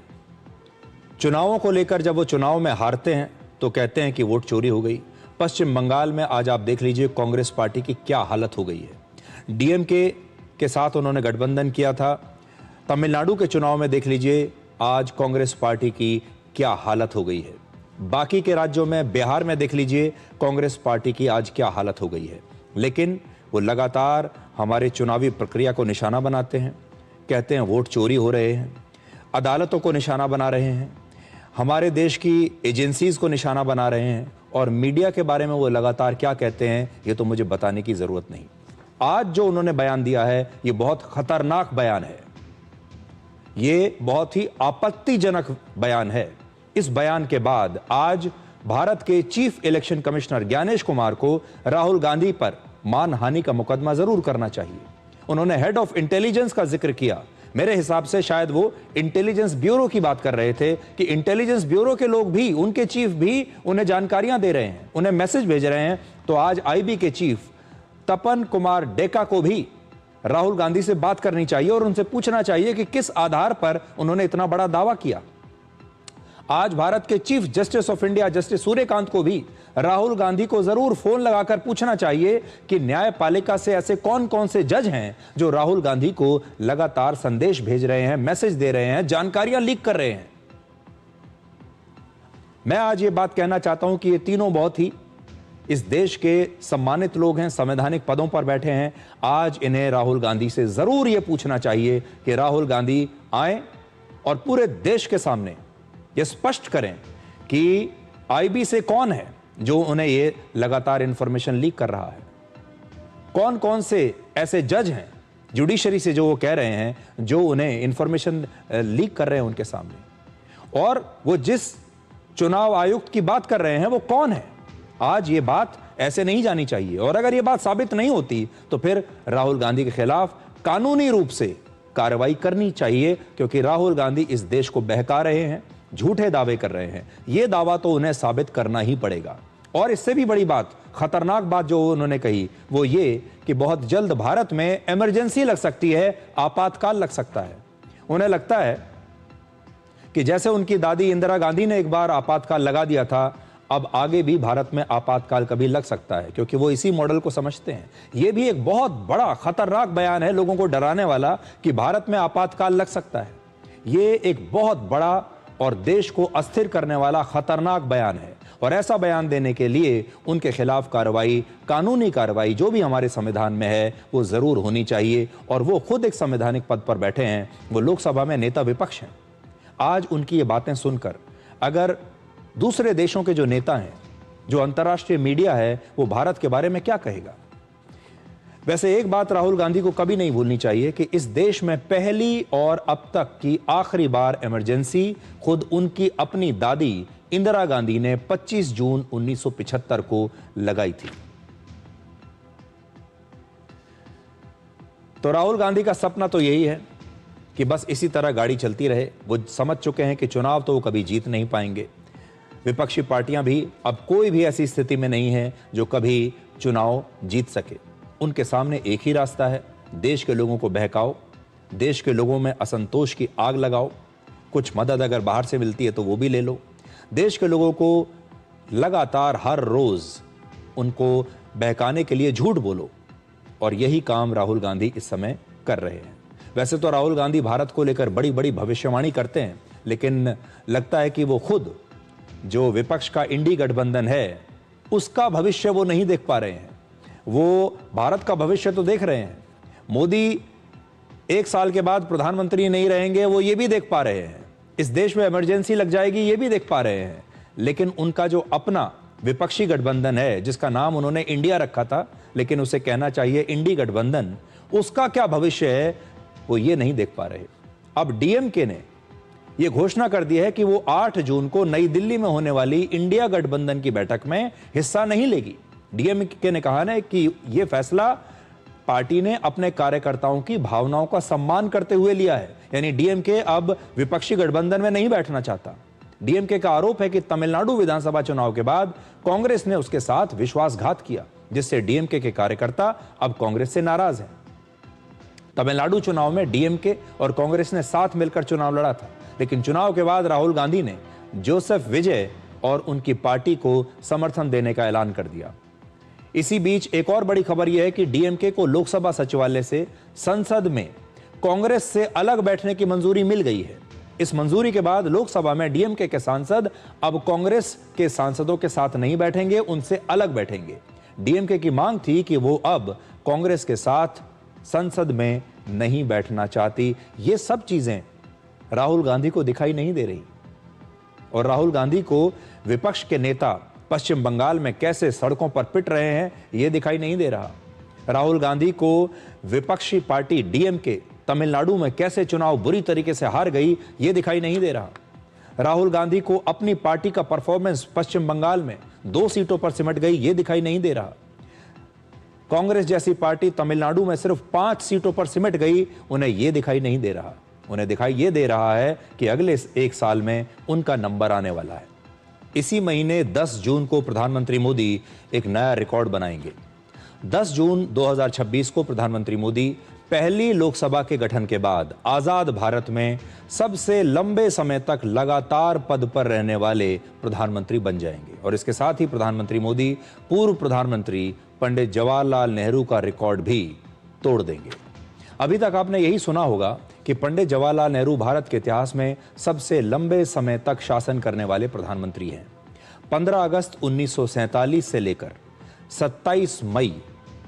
चुनावों को लेकर जब वो चुनाव में हारते हैं तो कहते हैं कि वोट चोरी हो गई। पश्चिम बंगाल में आज आप देख लीजिए कांग्रेस पार्टी की क्या हालत हो गई है। डीएमके के साथ उन्होंने गठबंधन किया था। तमिलनाडु के चुनाव में देख लीजिए आज कांग्रेस पार्टी की क्या हालत हो गई है। बाकी के राज्यों में, बिहार में देख लीजिए कांग्रेस पार्टी की आज क्या हालत हो गई है। लेकिन वो लगातार हमारे चुनावी प्रक्रिया को निशाना बनाते हैं, कहते हैं वोट चोरी हो रहे हैं, अदालतों को निशाना बना रहे हैं, हमारे देश की एजेंसीज को निशाना बना रहे हैं, और मीडिया के बारे में वो लगातार क्या कहते हैं ये तो मुझे बताने की जरूरत नहीं। आज जो उन्होंने बयान दिया है ये बहुत खतरनाक बयान है, ये बहुत ही आपत्तिजनक बयान है। इस बयान के बाद आज भारत के chief election commissioner Gyanesh Kumar को राहुल गांधी पर मानहानि का मुकदमा जरूर करना चाहिए। उन्होंने हेड ऑफ इंटेलिजेंस का जिक्र किया। मेरे हिसाब से शायद वो इंटेलिजेंस ब्यूरो की बात कर रहे थे कि इंटेलिजेंस ब्यूरो के लोग भी, उनके चीफ भी उन्हें जानकारियां दे रहे हैं, उन्हें मैसेज भेज रहे हैं। तो आज आईबी के चीफ तपन कुमार डेका को भी राहुल गांधी से बात करनी चाहिए और उनसे पूछना चाहिए कि किस आधार पर उन्होंने इतना बड़ा दावा किया। आज भारत के chief justice of India justice Suryakant को भी राहुल गांधी को जरूर फोन लगाकर पूछना चाहिए कि न्यायपालिका से ऐसे कौन कौन से जज हैं जो राहुल गांधी को लगातार संदेश भेज रहे हैं, मैसेज दे रहे हैं, जानकारियां लीक कर रहे हैं। मैं आज ये बात कहना चाहता हूं कि ये तीनों बहुत ही इस देश के सम्मानित लोग हैं, संवैधानिक पदों पर बैठे हैं। आज इन्हें राहुल गांधी से जरूर यह पूछना चाहिए कि राहुल गांधी आए और पूरे देश के सामने ये स्पष्ट करें कि आईबी से कौन है जो उन्हें ये लगातार इंफॉर्मेशन लीक कर रहा है, कौन कौन से ऐसे जज हैं जुडिशरी से जो वो कह रहे हैं जो उन्हें इंफॉर्मेशन लीक कर रहे हैं उनके सामने, और वो जिस चुनाव आयुक्त की बात कर रहे हैं वो कौन है। आज ये बात ऐसे नहीं जानी चाहिए, और अगर ये बात साबित नहीं होती तो फिर राहुल गांधी के खिलाफ कानूनी रूप से कार्रवाई करनी चाहिए, क्योंकि राहुल गांधी इस देश को बहका रहे हैं, झूठे दावे कर रहे हैं। यह दावा तो उन्हें साबित करना ही पड़ेगा। और इससे भी बड़ी बात, खतरनाक बात जो उन्होंने कही वो ये कि बहुत जल्द भारत में इमरजेंसी लग सकती है, आपातकाल लग सकता है। उन्हें लगता है कि जैसे उनकी दादी इंदिरा गांधी ने एक बार आपातकाल लगा दिया था, अब आगे भी भारत में आपातकाल कभी लग सकता है, क्योंकि वो इसी मॉडल को समझते हैं। यह भी एक बहुत बड़ा खतरनाक बयान है, लोगों को डराने वाला, कि भारत में आपातकाल लग सकता है। ये एक बहुत बड़ा और देश को अस्थिर करने वाला खतरनाक बयान है, और ऐसा बयान देने के लिए उनके खिलाफ कार्रवाई, कानूनी कार्रवाई जो भी हमारे संविधान में है वो जरूर होनी चाहिए। और वो खुद एक संवैधानिक पद पर बैठे हैं, वो लोकसभा में नेता विपक्ष हैं। आज उनकी ये बातें सुनकर अगर दूसरे देशों के जो नेता हैं, जो अंतर्राष्ट्रीय मीडिया है, वो भारत के बारे में क्या कहेगा। वैसे एक बात राहुल गांधी को कभी नहीं भूलनी चाहिए कि इस देश में पहली और अब तक की आखिरी बार इमरजेंसी खुद उनकी अपनी दादी इंदिरा गांधी ने 25 जून 1975 को लगाई थी। तो राहुल गांधी का सपना तो यही है कि बस इसी तरह गाड़ी चलती रहे। वो समझ चुके हैं कि चुनाव तो वो कभी जीत नहीं पाएंगे। विपक्षी पार्टियां भी, अब कोई भी ऐसी स्थिति में नहीं है जो कभी चुनाव जीत सके। उनके सामने एक ही रास्ता है, देश के लोगों को बहकाओ, देश के लोगों में असंतोष की आग लगाओ, कुछ मदद अगर बाहर से मिलती है तो वो भी ले लो, देश के लोगों को लगातार हर रोज उनको बहकाने के लिए झूठ बोलो, और यही काम राहुल गांधी इस समय कर रहे हैं। वैसे तो राहुल गांधी भारत को लेकर बड़ी बड़ी भविष्यवाणी करते हैं, लेकिन लगता है कि वो खुद जो विपक्ष का इंडी गठबंधन है उसका भविष्य वो नहीं देख पा रहे हैं। वो भारत का भविष्य तो देख रहे हैं, मोदी 1 साल के बाद प्रधानमंत्री नहीं रहेंगे वो ये भी देख पा रहे हैं, इस देश में इमरजेंसी लग जाएगी ये भी देख पा रहे हैं, लेकिन उनका जो अपना विपक्षी गठबंधन है जिसका नाम उन्होंने इंडिया रखा था, लेकिन उसे कहना चाहिए इंडी गठबंधन, उसका क्या भविष्य है वो ये नहीं देख पा रहे। अब डीएमके ने यह घोषणा कर दी है कि वो 8 जून को नई दिल्ली में होने वाली इंडिया गठबंधन की बैठक में हिस्सा नहीं लेगी। डीएमके ने कहा है कि यह फैसला पार्टी ने अपने कार्यकर्ताओं की भावनाओं का सम्मान करते हुए लिया है, यानी डीएमके अब विपक्षी गठबंधन में नहीं बैठना चाहता। डीएमके का आरोप है कि तमिलनाडु विधानसभा चुनाव के बाद कांग्रेस ने उसके साथ विश्वासघात किया, जिससे डीएमके के कार्यकर्ता अब कांग्रेस से नाराज हैं। तमिलनाडु चुनाव में डीएमके और कांग्रेस ने साथ मिलकर चुनाव लड़ा था, लेकिन चुनाव के बाद राहुल गांधी ने जोसेफ विजय और उनकी पार्टी को समर्थन देने का ऐलान कर दिया। इसी बीच एक और बड़ी खबर यह है कि डीएमके को लोकसभा सचिवालय से संसद में कांग्रेस से अलग बैठने की मंजूरी मिल गई है। इस मंजूरी के बाद लोकसभा में डीएमके के सांसद अब कांग्रेस के सांसदों के साथ नहीं बैठेंगे, उनसे अलग बैठेंगे। डीएमके की मांग थी कि वो अब कांग्रेस के साथ संसद में नहीं बैठना चाहती। ये सब चीजें राहुल गांधी को दिखाई नहीं दे रही, और राहुल गांधी को विपक्ष के नेता पश्चिम बंगाल में कैसे सड़कों पर पिट रहे हैं यह दिखाई नहीं दे रहा। राहुल गांधी को विपक्षी पार्टी डीएमके तमिलनाडु में कैसे चुनाव बुरी तरीके से हार गई यह दिखाई नहीं दे रहा। राहुल गांधी को अपनी पार्टी का परफॉर्मेंस पश्चिम बंगाल में 2 सीटों पर सिमट गई यह दिखाई नहीं दे रहा। कांग्रेस जैसी पार्टी तमिलनाडु में सिर्फ 5 सीटों पर सिमट गई, उन्हें यह दिखाई नहीं दे रहा। उन्हें दिखाई यह दे रहा है कि अगले 1 साल में उनका नंबर आने वाला है। इसी महीने 10 जून को प्रधानमंत्री मोदी एक नया रिकॉर्ड बनाएंगे। 10 जून 2026 को प्रधानमंत्री मोदी पहली लोकसभा के गठन के बाद आजाद भारत में सबसे लंबे समय तक लगातार पद पर रहने वाले प्रधानमंत्री बन जाएंगे, और इसके साथ ही प्रधानमंत्री मोदी पूर्व प्रधानमंत्री पंडित जवाहरलाल नेहरू का रिकॉर्ड भी तोड़ देंगे। अभी तक आपने यही सुना होगा कि पंडित जवाहरलाल नेहरू भारत के इतिहास में सबसे लंबे समय तक शासन करने वाले प्रधानमंत्री हैं। 15 अगस्त 1947 से लेकर 27 मई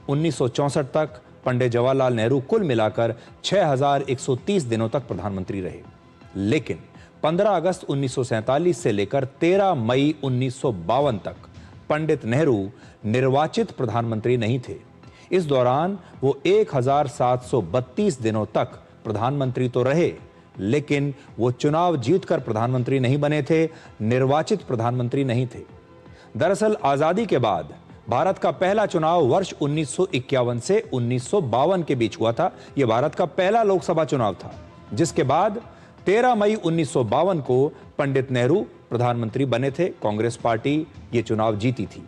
1964 तक पंडित जवाहरलाल नेहरू कुल मिलाकर 6130 दिनों तक प्रधानमंत्री रहे। लेकिन 15 अगस्त 1947 से लेकर 13 मई 1952 तक पंडित नेहरू निर्वाचित प्रधानमंत्री नहीं थे। इस दौरान वो 1732 दिनों तक प्रधानमंत्री तो रहे, लेकिन वो चुनाव जीतकर प्रधानमंत्री नहीं बने थे, निर्वाचित प्रधानमंत्री नहीं थे। दरअसल आजादी के बाद भारत का पहला चुनाव वर्ष 1951 से 1952 के बीच हुआ था। यह भारत का पहला लोकसभा चुनाव था, जिसके बाद 13 मई 1952 को पंडित नेहरू प्रधानमंत्री बने थे। कांग्रेस पार्टी ये चुनाव जीती थी,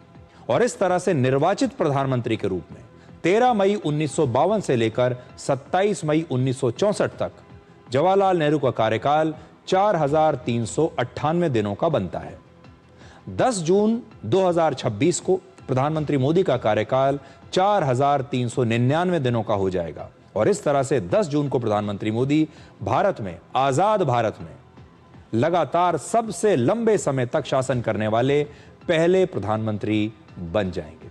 और इस तरह से निर्वाचित प्रधानमंत्री के रूप में 13 मई 1952 से लेकर 27 मई 1964 तक जवाहरलाल नेहरू का कार्यकाल 4398 दिनों का बनता है। 10 जून 2026 को प्रधानमंत्री मोदी का कार्यकाल 4399 दिनों का हो जाएगा, और इस तरह से 10 जून को प्रधानमंत्री मोदी भारत में, आजाद भारत में लगातार सबसे लंबे समय तक शासन करने वाले पहले प्रधानमंत्री बन जाएंगे।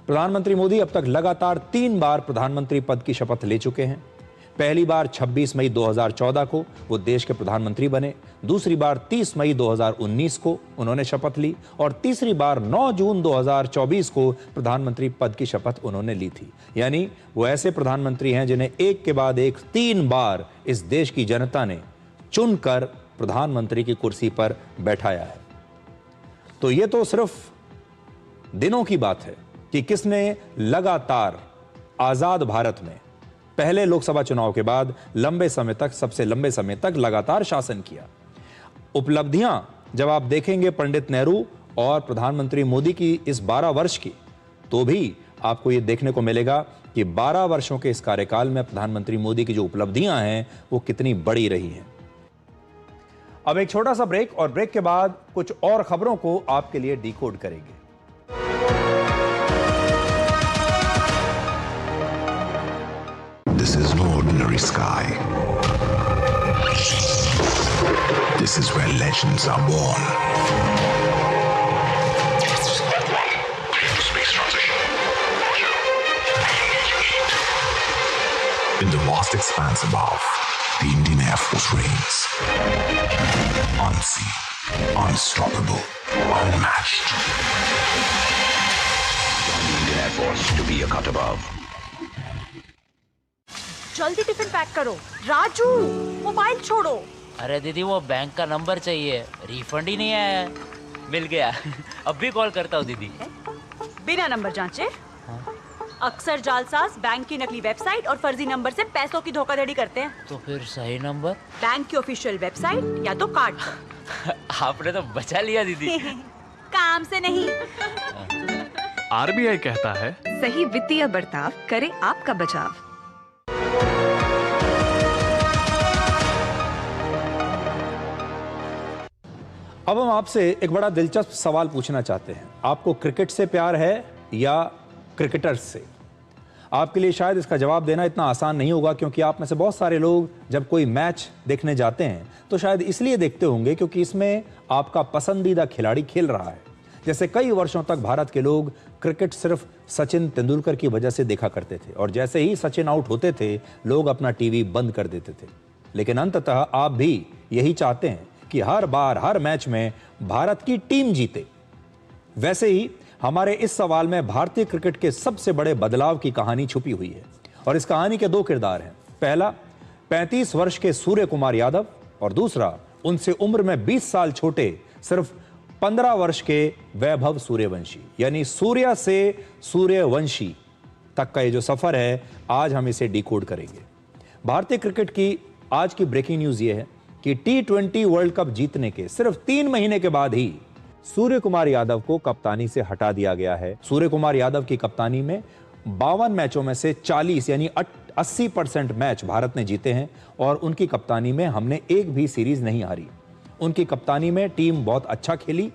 प्रधानमंत्री मोदी अब तक लगातार 3 बार प्रधानमंत्री पद की शपथ ले चुके हैं। पहली बार 26 मई 2014 को वो देश के प्रधानमंत्री बने, दूसरी बार 30 मई 2019 को उन्होंने शपथ ली, और तीसरी बार 9 जून 2024 को प्रधानमंत्री पद की शपथ उन्होंने ली थी। यानी वो ऐसे प्रधानमंत्री हैं जिन्हें एक के बाद एक 3 बार इस देश की जनता ने चुनकर प्रधानमंत्री की कुर्सी पर बैठाया है। तो ये तो सिर्फ दिनों की बात है कि किसने लगातार आजाद भारत में पहले लोकसभा चुनाव के बाद लंबे समय तक, सबसे लंबे समय तक लगातार शासन किया। उपलब्धियां जब आप देखेंगे पंडित नेहरू और प्रधानमंत्री मोदी की इस 12 वर्ष की, तो भी आपको ये देखने को मिलेगा कि 12 वर्षों के इस कार्यकाल में प्रधानमंत्री मोदी की जो उपलब्धियां हैं वो कितनी बड़ी रही हैं। अब एक छोटा सा ब्रेक, और ब्रेक के बाद कुछ और खबरों को आपके लिए डिकोड करेंगे। This is no ordinary sky. This is where legends are born. Space transition. In the vast expanse above, the Indian Air Force reigns. Unseen, unstoppable, unmatched. Join the Indian Air Force to be a cut above. जल्दी tiffin pack करो। Raju, mobile छोड़ो। अरे दीदी वो bank का number चाहिए, refund ही नहीं आया है। मिल गया। अब भी कॉल करता हूँ दीदी। बिना नंबर जांचे? हाँ? अक्सर जालसाज बैंक की नकली वेबसाइट और फर्जी नंबर से पैसों की धोखाधड़ी करते हैं। तो फिर सही नंबर? बैंक की ऑफिशियल वेबसाइट या तो कार्ड पर। आपने तो बचा लिया दीदी। काम से नहीं। आरबीआई कहता है सही वित्तीय बर्ताव करे आपका बचाव। अब हम आपसे एक बड़ा दिलचस्प सवाल पूछना चाहते हैं। आपको क्रिकेट से प्यार है या क्रिकेटर्स से? आपके लिए शायद इसका जवाब देना इतना आसान नहीं होगा, क्योंकि आप में से बहुत सारे लोग जब कोई मैच देखने जाते हैं तो शायद इसलिए देखते होंगे क्योंकि इसमें आपका पसंदीदा खिलाड़ी खेल रहा है। जैसे कई वर्षों तक भारत के लोग क्रिकेट सिर्फ सचिन तेंदुलकर की वजह से देखा करते थे, और जैसे ही सचिन आउट होते थे लोग अपना टीवी बंद कर देते थे। लेकिन अंततः आप भी यही चाहते हैं कि हर बार हर मैच में भारत की टीम जीते। वैसे ही हमारे इस सवाल में भारतीय क्रिकेट के सबसे बड़े बदलाव की कहानी छुपी हुई है, और इस कहानी के दो किरदार हैं। पहला 35 वर्ष के सूर्य कुमार यादव, और दूसरा उनसे उम्र में 20 साल छोटे सिर्फ 15 वर्ष के वैभव सूर्यवंशी। यानी सूर्या से सूर्यवंशी तक का ये जो सफर है, आज हम इसे डिकोड करेंगे। भारतीय क्रिकेट की आज की ब्रेकिंग न्यूज ये है कि T20 वर्ल्ड कप जीतने के सिर्फ 3 महीने के बाद ही सूर्य कुमार यादव को कप्तानी से हटा दिया गया है। सूर्य कुमार यादव की कप्तानी में 52 मैचों में से 40 यानी 80% मैच भारत ने जीते हैं, और उनकी कप्तानी में हमने एक भी सीरीज नहीं हारी। उनकी कप्तानी में टीम बहुत अच्छा खेली,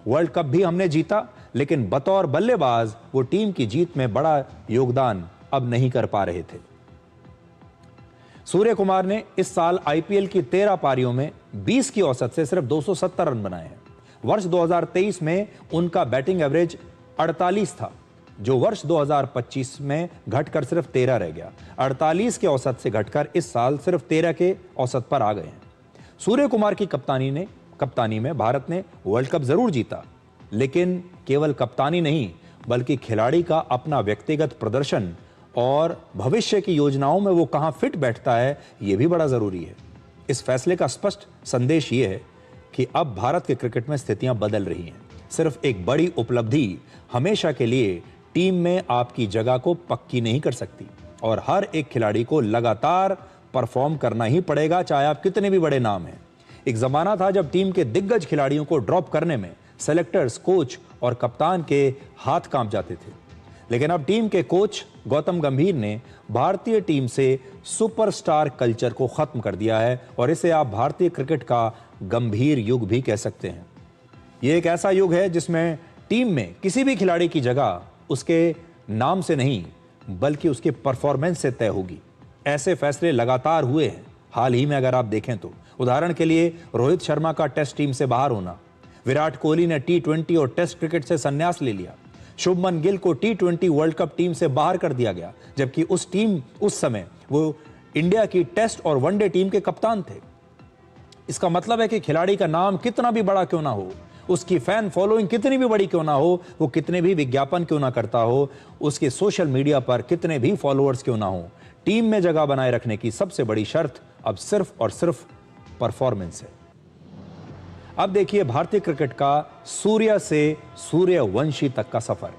वर्ल्ड कप भी हमने जीता, लेकिन बतौर बल्लेबाज वो टीम की जीत में बड़ा योगदान अब नहीं कर पा रहे थे। सूर्य कुमार ने इस साल आईपीएल की 13 पारियों में 20 की औसत से सिर्फ 270 रन बनाए हैं। वर्ष 2023 में उनका बैटिंग एवरेज 48 था, जो वर्ष 2025 में घटकर सिर्फ 13 रह गया। 48 के औसत से घटकर इस साल सिर्फ 13 के औसत पर आ गए हैं। सूर्य कुमार की कप्तानी में भारत ने वर्ल्ड कप जरूर जीता, लेकिन केवल कप्तानी नहीं बल्कि खिलाड़ी का अपना व्यक्तिगत प्रदर्शन और भविष्य की योजनाओं में वो कहां फिट बैठता है, यह भी बड़ा जरूरी है। इस फैसले का स्पष्ट संदेश ये है कि अब भारत के क्रिकेट में स्थितियां बदल रही हैं। सिर्फ एक बड़ी उपलब्धि हमेशा के लिए टीम में आपकी जगह को पक्की नहीं कर सकती, और हर एक खिलाड़ी को लगातार परफॉर्म करना ही पड़ेगा, चाहे आप कितने भी बड़े नाम हैं। एक जमाना था जब टीम के दिग्गज खिलाड़ियों को ड्रॉप करने में सेलेक्टर्स, कोच और कप्तान के हाथ कांप जाते थे, लेकिन अब टीम के कोच गौतम गंभीर ने भारतीय टीम से सुपरस्टार कल्चर को खत्म कर दिया है, और इसे आप भारतीय क्रिकेट का गंभीर युग भी कह सकते हैं। यह एक ऐसा युग है जिसमें टीम में किसी भी खिलाड़ी की जगह उसके नाम से नहीं बल्कि उसके परफॉर्मेंस से तय होगी। ऐसे फैसले लगातार हुए हैं हाल ही में। अगर आप देखें तो उदाहरण के लिए रोहित शर्मा का टेस्ट टीम से बाहर होना, विराट कोहली ने T20 और टेस्ट क्रिकेट से संन्यास ले लिया, शुभमन गिल को T20 वर्ल्ड कप टीम से बाहर कर दिया गया, जबकि उस समय वो इंडिया की टेस्ट और वनडे टीम के कप्तान थे। इसका मतलब है कि खिलाड़ी का नाम कितना भी बड़ा क्यों ना हो, उसकी फैन फॉलोइंग कितनी भी बड़ी क्यों ना हो, वो कितने भी विज्ञापन क्यों ना करता हो, उसके सोशल मीडिया पर कितने भी फॉलोअर्स क्यों ना हो, टीम में जगह बनाए रखने की सबसे बड़ी शर्त अब सिर्फ और सिर्फ परफॉर्मेंस है। अब देखिए भारतीय क्रिकेट का सूर्य से सूर्यवंशी तक का सफर।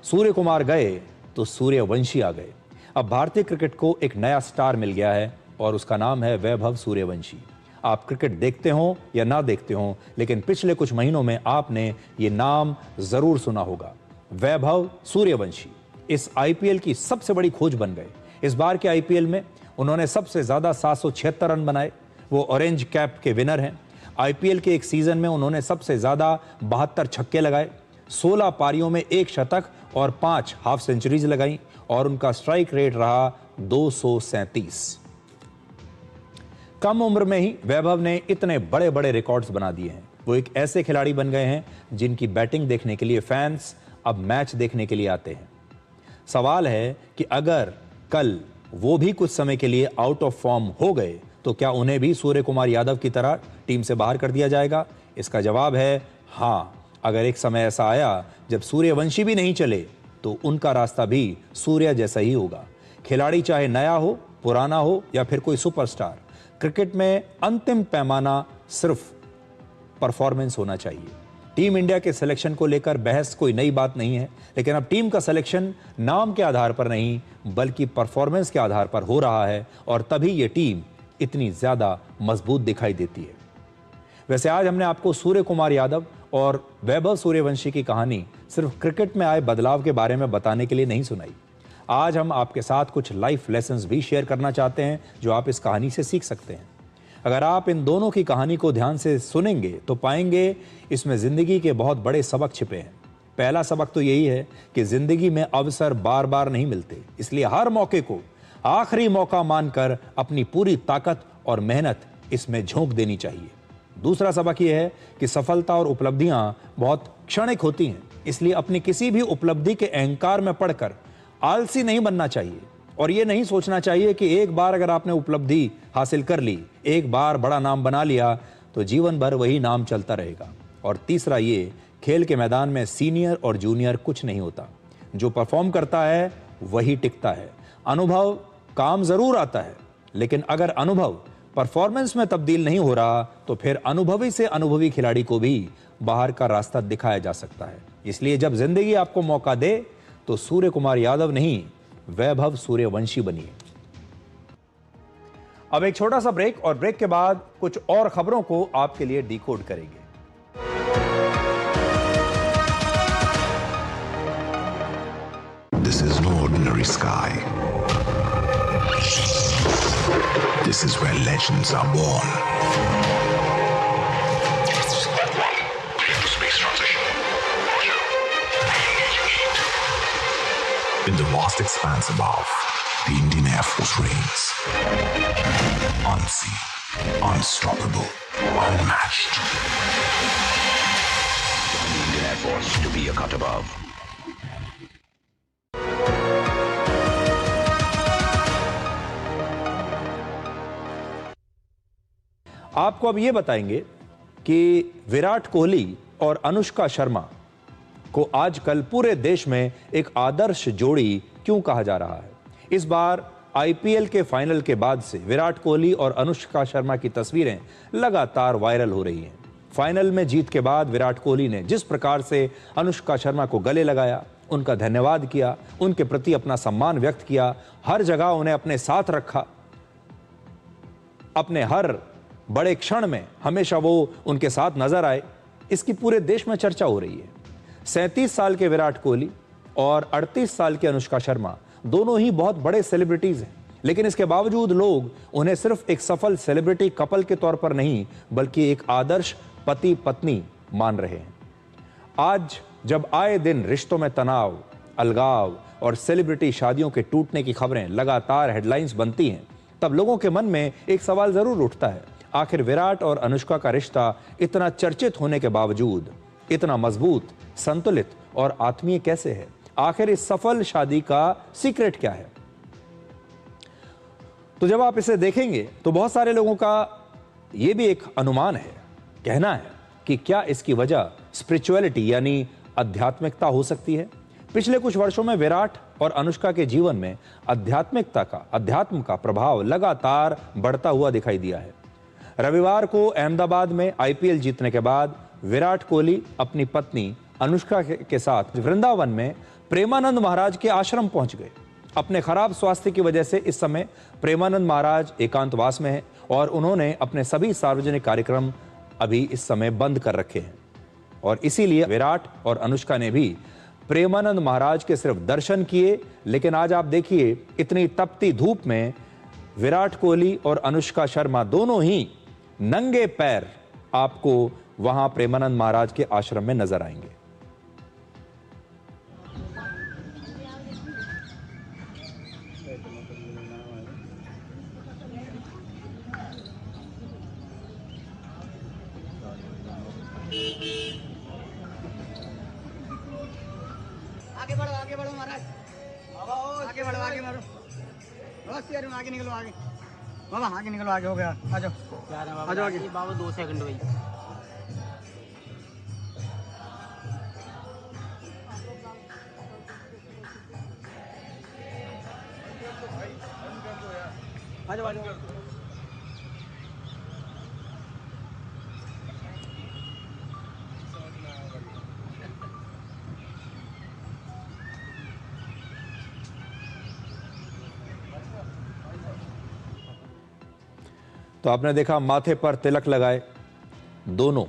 सूर्य कुमार गए तो सूर्यवंशी आ गए। अब भारतीय क्रिकेट को एक नया स्टार मिल गया है, और उसका नाम है वैभव सूर्यवंशी। आप क्रिकेट देखते हो या ना देखते हो, लेकिन पिछले कुछ महीनों में आपने ये नाम जरूर सुना होगा, वैभव सूर्यवंशी। इस आईपीएल की सबसे बड़ी खोज बन गए। इस बार के आईपीएल में उन्होंने सबसे ज्यादा 776 रन बनाए। वो ऑरेंज कैप के विनर हैं। आईपीएल के एक सीजन में उन्होंने सबसे ज्यादा 72 छक्के लगाए, 16 पारियों में 1 शतक और 5 हाफ सेंचुरीज लगाई और उनका स्ट्राइक रेट रहा 237। कम उम्र में ही वैभव ने इतने बड़े बड़े रिकॉर्ड्स बना दिए हैं। वो एक ऐसे खिलाड़ी बन गए हैं जिनकी बैटिंग देखने के लिए फैंस अब मैच देखने के लिए आते हैं। सवाल है कि अगर कल वो भी कुछ समय के लिए आउट ऑफ फॉर्म हो गए तो क्या उन्हें भी सूर्य कुमार यादव की तरह टीम से बाहर कर दिया जाएगा? इसका जवाब है हाँ। अगर एक समय ऐसा आया जब सूर्यवंशी भी नहीं चले तो उनका रास्ता भी सूर्य जैसा ही होगा। खिलाड़ी चाहे नया हो, पुराना हो या फिर कोई सुपरस्टार, क्रिकेट में अंतिम पैमाना सिर्फ परफॉर्मेंस होना चाहिए। टीम इंडिया के सिलेक्शन को लेकर बहस कोई नई बात नहीं है, लेकिन अब टीम का सिलेक्शन नाम के आधार पर नहीं बल्कि परफॉर्मेंस के आधार पर हो रहा है और तभी ये टीम इतनी ज्यादा मजबूत दिखाई देती है। वैसे आज हमने आपको सूर्य कुमार यादव और वैभव सूर्यवंशी की कहानी सिर्फ क्रिकेट में आए बदलाव के बारे में बताने के लिए नहीं सुनाई। आज हम आपके साथ कुछ लाइफ लेसन्स भी शेयर करना चाहते हैं जो आप इस कहानी से सीख सकते हैं। अगर आप इन दोनों की कहानी को ध्यान से सुनेंगे तो पाएंगे इसमें जिंदगी के बहुत बड़े सबक छिपे हैं। पहला सबक तो यही है कि जिंदगी में अवसर बार बार नहीं मिलते, इसलिए हर मौके को आखिरी मौका मानकर अपनी पूरी ताकत और मेहनत इसमें झोंक देनी चाहिए। दूसरा सबक यह है कि सफलता और उपलब्धियां बहुत क्षणिक होती हैं, इसलिए अपनी किसी भी उपलब्धि के अहंकार में पड़कर आलसी नहीं बनना चाहिए और यह नहीं सोचना चाहिए कि एक बार अगर आपने उपलब्धि हासिल कर ली, एक बार बड़ा नाम बना लिया तो जीवन भर वही नाम चलता रहेगा। और तीसरा ये, खेल के मैदान में सीनियर और जूनियर कुछ नहीं होता, जो परफॉर्म करता है वही टिकता है। अनुभव काम जरूर आता है, लेकिन अगर अनुभव परफॉर्मेंस में तब्दील नहीं हो रहा तो फिर अनुभवी से अनुभवी खिलाड़ी को भी बाहर का रास्ता दिखाया जा सकता है। इसलिए जब जिंदगी आपको मौका दे तो सूर्य कुमार यादव नहीं, वैभव सूर्यवंशी बनिए। अब एक छोटा सा ब्रेक और ब्रेक के बाद कुछ और खबरों को आपके लिए डिकोड करेंगे। This is no ordinary sky. This is where legends are born. Space transition. In the vast expanse above, the Indian Air Force reigns. Unseen, unstoppable, unmatched. The Indian Air Force to be a cut above. आपको अब ये बताएंगे कि विराट कोहली और अनुष्का शर्मा को आजकल पूरे देश में एक आदर्श जोड़ी क्यों कहा जा रहा है। इस बार आईपीएल के फाइनल के बाद से विराट कोहली और अनुष्का शर्मा की तस्वीरें लगातार वायरल हो रही हैं। फाइनल में जीत के बाद विराट कोहली ने जिस प्रकार से अनुष्का शर्मा को गले लगाया, उनका धन्यवाद किया, उनके प्रति अपना सम्मान व्यक्त किया, हर जगह उन्हें अपने साथ रखा, अपने हर बड़े क्षण में हमेशा वो उनके साथ नजर आए, इसकी पूरे देश में चर्चा हो रही है। 37 साल के विराट कोहली और 38 साल के अनुष्का शर्मा दोनों ही बहुत बड़े सेलिब्रिटीज हैं, लेकिन इसके बावजूद लोग उन्हें सिर्फ एक सफल सेलिब्रिटी कपल के तौर पर नहीं बल्कि एक आदर्श पति पत्नी मान रहे हैं। आज जब आए दिन रिश्तों में तनाव, अलगाव और सेलिब्रिटी शादियों के टूटने की खबरें लगातार हेडलाइंस बनती हैं, तब लोगों के मन में एक सवाल जरूर उठता है, आखिर विराट और अनुष्का का रिश्ता इतना चर्चित होने के बावजूद इतना मजबूत, संतुलित और आत्मीय कैसे है? आखिर इस सफल शादी का सीक्रेट क्या है? तो जब आप इसे देखेंगे तो बहुत सारे लोगों का यह भी एक अनुमान है, कहना है कि क्या इसकी वजह स्पिरिचुअलिटी यानी आध्यात्मिकता हो सकती है। पिछले कुछ वर्षों में विराट और अनुष्का के जीवन में अध्यात्म का प्रभाव लगातार बढ़ता हुआ दिखाई दिया है। रविवार को अहमदाबाद में आईपीएल जीतने के बाद विराट कोहली अपनी पत्नी अनुष्का के साथ वृंदावन में प्रेमानंद महाराज के आश्रम पहुंच गए। अपने खराब स्वास्थ्य की वजह से इस समय प्रेमानंद महाराज एकांतवास में हैं और उन्होंने अपने सभी सार्वजनिक कार्यक्रम अभी इस समय बंद कर रखे हैं और इसीलिए विराट और अनुष्का ने भी प्रेमानंद महाराज के सिर्फ दर्शन किए, लेकिन आज आप देखिए इतनी तपती धूप में विराट कोहली और अनुष्का शर्मा दोनों ही नंगे पैर आपको वहां प्रेमानंद महाराज के आश्रम में नजर आएंगे। आगे बढ़ो महाराज, आगे बढ़ो, आगे बढ़ो, बस यार आगे निकलो, आगे बाबा, आगे निकलो, आगे हो गया, आ जाओ, आ जाओ आगे बाबा, 2 सेकंड भाई। आ जाओ, आ जाओ। तो आपने देखा माथे पर तिलक लगाए दोनों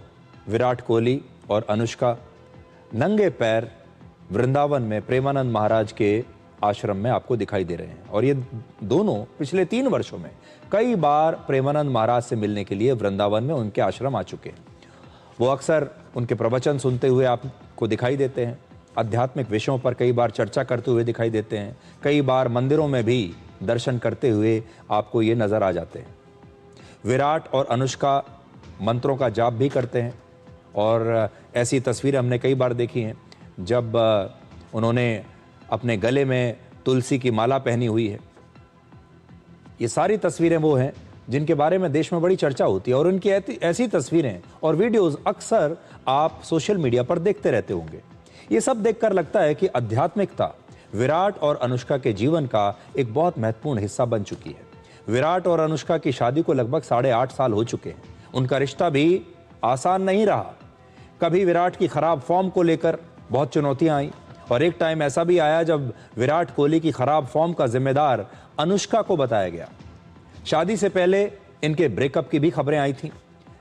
विराट कोहली और अनुष्का नंगे पैर वृंदावन में प्रेमानंद महाराज के आश्रम में आपको दिखाई दे रहे हैं। और ये दोनों पिछले 3 वर्षों में कई बार प्रेमानंद महाराज से मिलने के लिए वृंदावन में उनके आश्रम आ चुके हैं। वो अक्सर उनके प्रवचन सुनते हुए आपको दिखाई देते हैं, आध्यात्मिक विषयों पर कई बार चर्चा करते हुए दिखाई देते हैं, कई बार मंदिरों में भी दर्शन करते हुए आपको ये नजर आ जाते हैं। विराट और अनुष्का मंत्रों का जाप भी करते हैं और ऐसी तस्वीरें हमने कई बार देखी हैं जब उन्होंने अपने गले में तुलसी की माला पहनी हुई है। ये सारी तस्वीरें वो हैं जिनके बारे में देश में बड़ी चर्चा होती है और उनकी ऐसी तस्वीरें और वीडियोस अक्सर आप सोशल मीडिया पर देखते रहते होंगे। ये सब देखकर लगता है कि आध्यात्मिकता विराट और अनुष्का के जीवन का एक बहुत महत्वपूर्ण हिस्सा बन चुकी है। विराट और अनुष्का की शादी को लगभग 8.5 साल हो चुके हैं। उनका रिश्ता भी आसान नहीं रहा। कभी विराट की खराब फॉर्म को लेकर बहुत चुनौतियां आई और एक टाइम ऐसा भी आया जब विराट कोहली की खराब फॉर्म का जिम्मेदार अनुष्का को बताया गया। शादी से पहले इनके ब्रेकअप की भी खबरें आई थीं,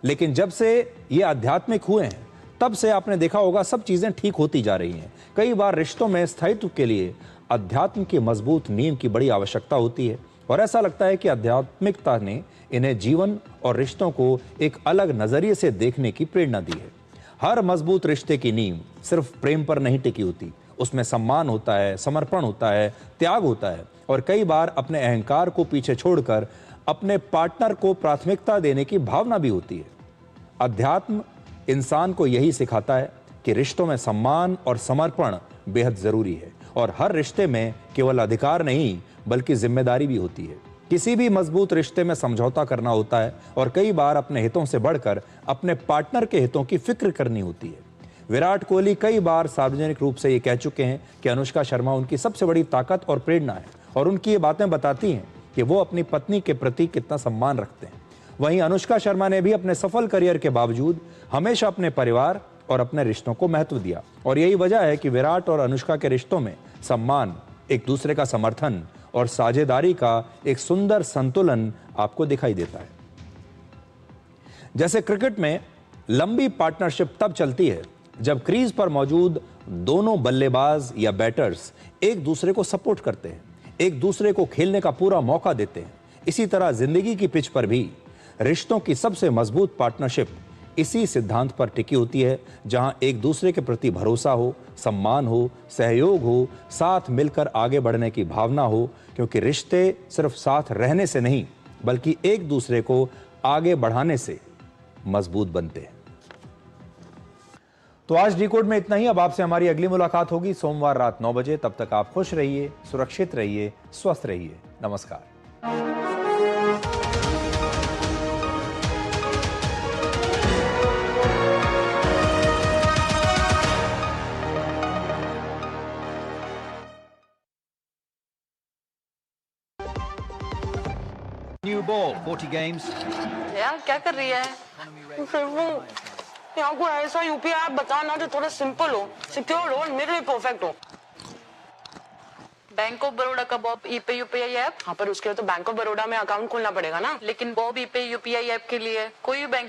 लेकिन जब से ये आध्यात्मिक हुए हैं तब से आपने देखा होगा सब चीजें ठीक होती जा रही हैं। कई बार रिश्तों में स्थायित्व के लिए अध्यात्म की मजबूत नींव की बड़ी आवश्यकता होती है और ऐसा लगता है कि आध्यात्मिकता ने इन्हें जीवन और रिश्तों को एक अलग नजरिए से देखने की प्रेरणा दी है। हर मजबूत रिश्ते की नींव सिर्फ प्रेम पर नहीं टिकी होती, उसमें सम्मान होता है, समर्पण होता है, त्याग होता है और कई बार अपने अहंकार को पीछे छोड़कर अपने पार्टनर को प्राथमिकता देने की भावना भी होती है। अध्यात्म इंसान को यही सिखाता है कि रिश्तों में सम्मान और समर्पण बेहद जरूरी है और हर रिश्ते में केवल अधिकार नहीं बल्कि जिम्मेदारी भी होती है। किसी भी मजबूत रिश्ते में समझौता करना होता है और कई बार अपने हितों से बढ़कर अपने पार्टनर के हितों की फिक्र करनी होती है। विराट कोहली कई बार सार्वजनिक रूप से ये कह चुके हैं कि अनुष्का शर्मा उनकी सबसे बड़ी ताकत और प्रेरणा है और उनकी ये बातें बताती हैं कि वो अपनी पत्नी के प्रति कितना सम्मान रखते हैं। वहीं अनुष्का शर्मा ने भी अपने सफल करियर के बावजूद हमेशा अपने परिवार और अपने रिश्तों को महत्व दिया और यही वजह है कि विराट और अनुष्का के रिश्तों में सम्मान, एक दूसरे का समर्थन और साझेदारी का एक सुंदर संतुलन आपको दिखाई देता है। जैसे क्रिकेट में लंबी पार्टनरशिप तब चलती है जब क्रीज पर मौजूद दोनों बल्लेबाज या बैटर्स एक दूसरे को सपोर्ट करते हैं, एक दूसरे को खेलने का पूरा मौका देते हैं। इसी तरह जिंदगी की पिच पर भी रिश्तों की सबसे मजबूत पार्टनरशिप इसी सिद्धांत पर टिकी होती है, जहां एक दूसरे के प्रति भरोसा हो, सम्मान हो, सहयोग हो, साथ मिलकर आगे बढ़ने की भावना हो, क्योंकि रिश्ते सिर्फ साथ रहने से नहीं बल्कि एक दूसरे को आगे बढ़ाने से मजबूत बनते हैं। तो आज डिकोड में इतना ही। अब आपसे हमारी अगली मुलाकात होगी सोमवार रात 9 बजे। तब तक आप खुश रहिए, सुरक्षित रहिए, स्वस्थ रहिए। नमस्कार। New ball, 40 games. यार क्या कर रही है? फिर वो यहाँ को ऐसा यूपीआई ऐप बताओ ना जो थोड़ा सिंपल हो, सिक्योर हो और मेरे लिए परफेक्ट हो। बैंक ऑफ बड़ौदा का बॉब ईपे यूपीआई ऐप। हाँ, पर उसके लिए तो बैंक ऑफ बड़ौदा में अकाउंट खोलना पड़ेगा ना। लेकिन बॉब ईपे यूपीआई ऐप के लिए कोई भी बैंक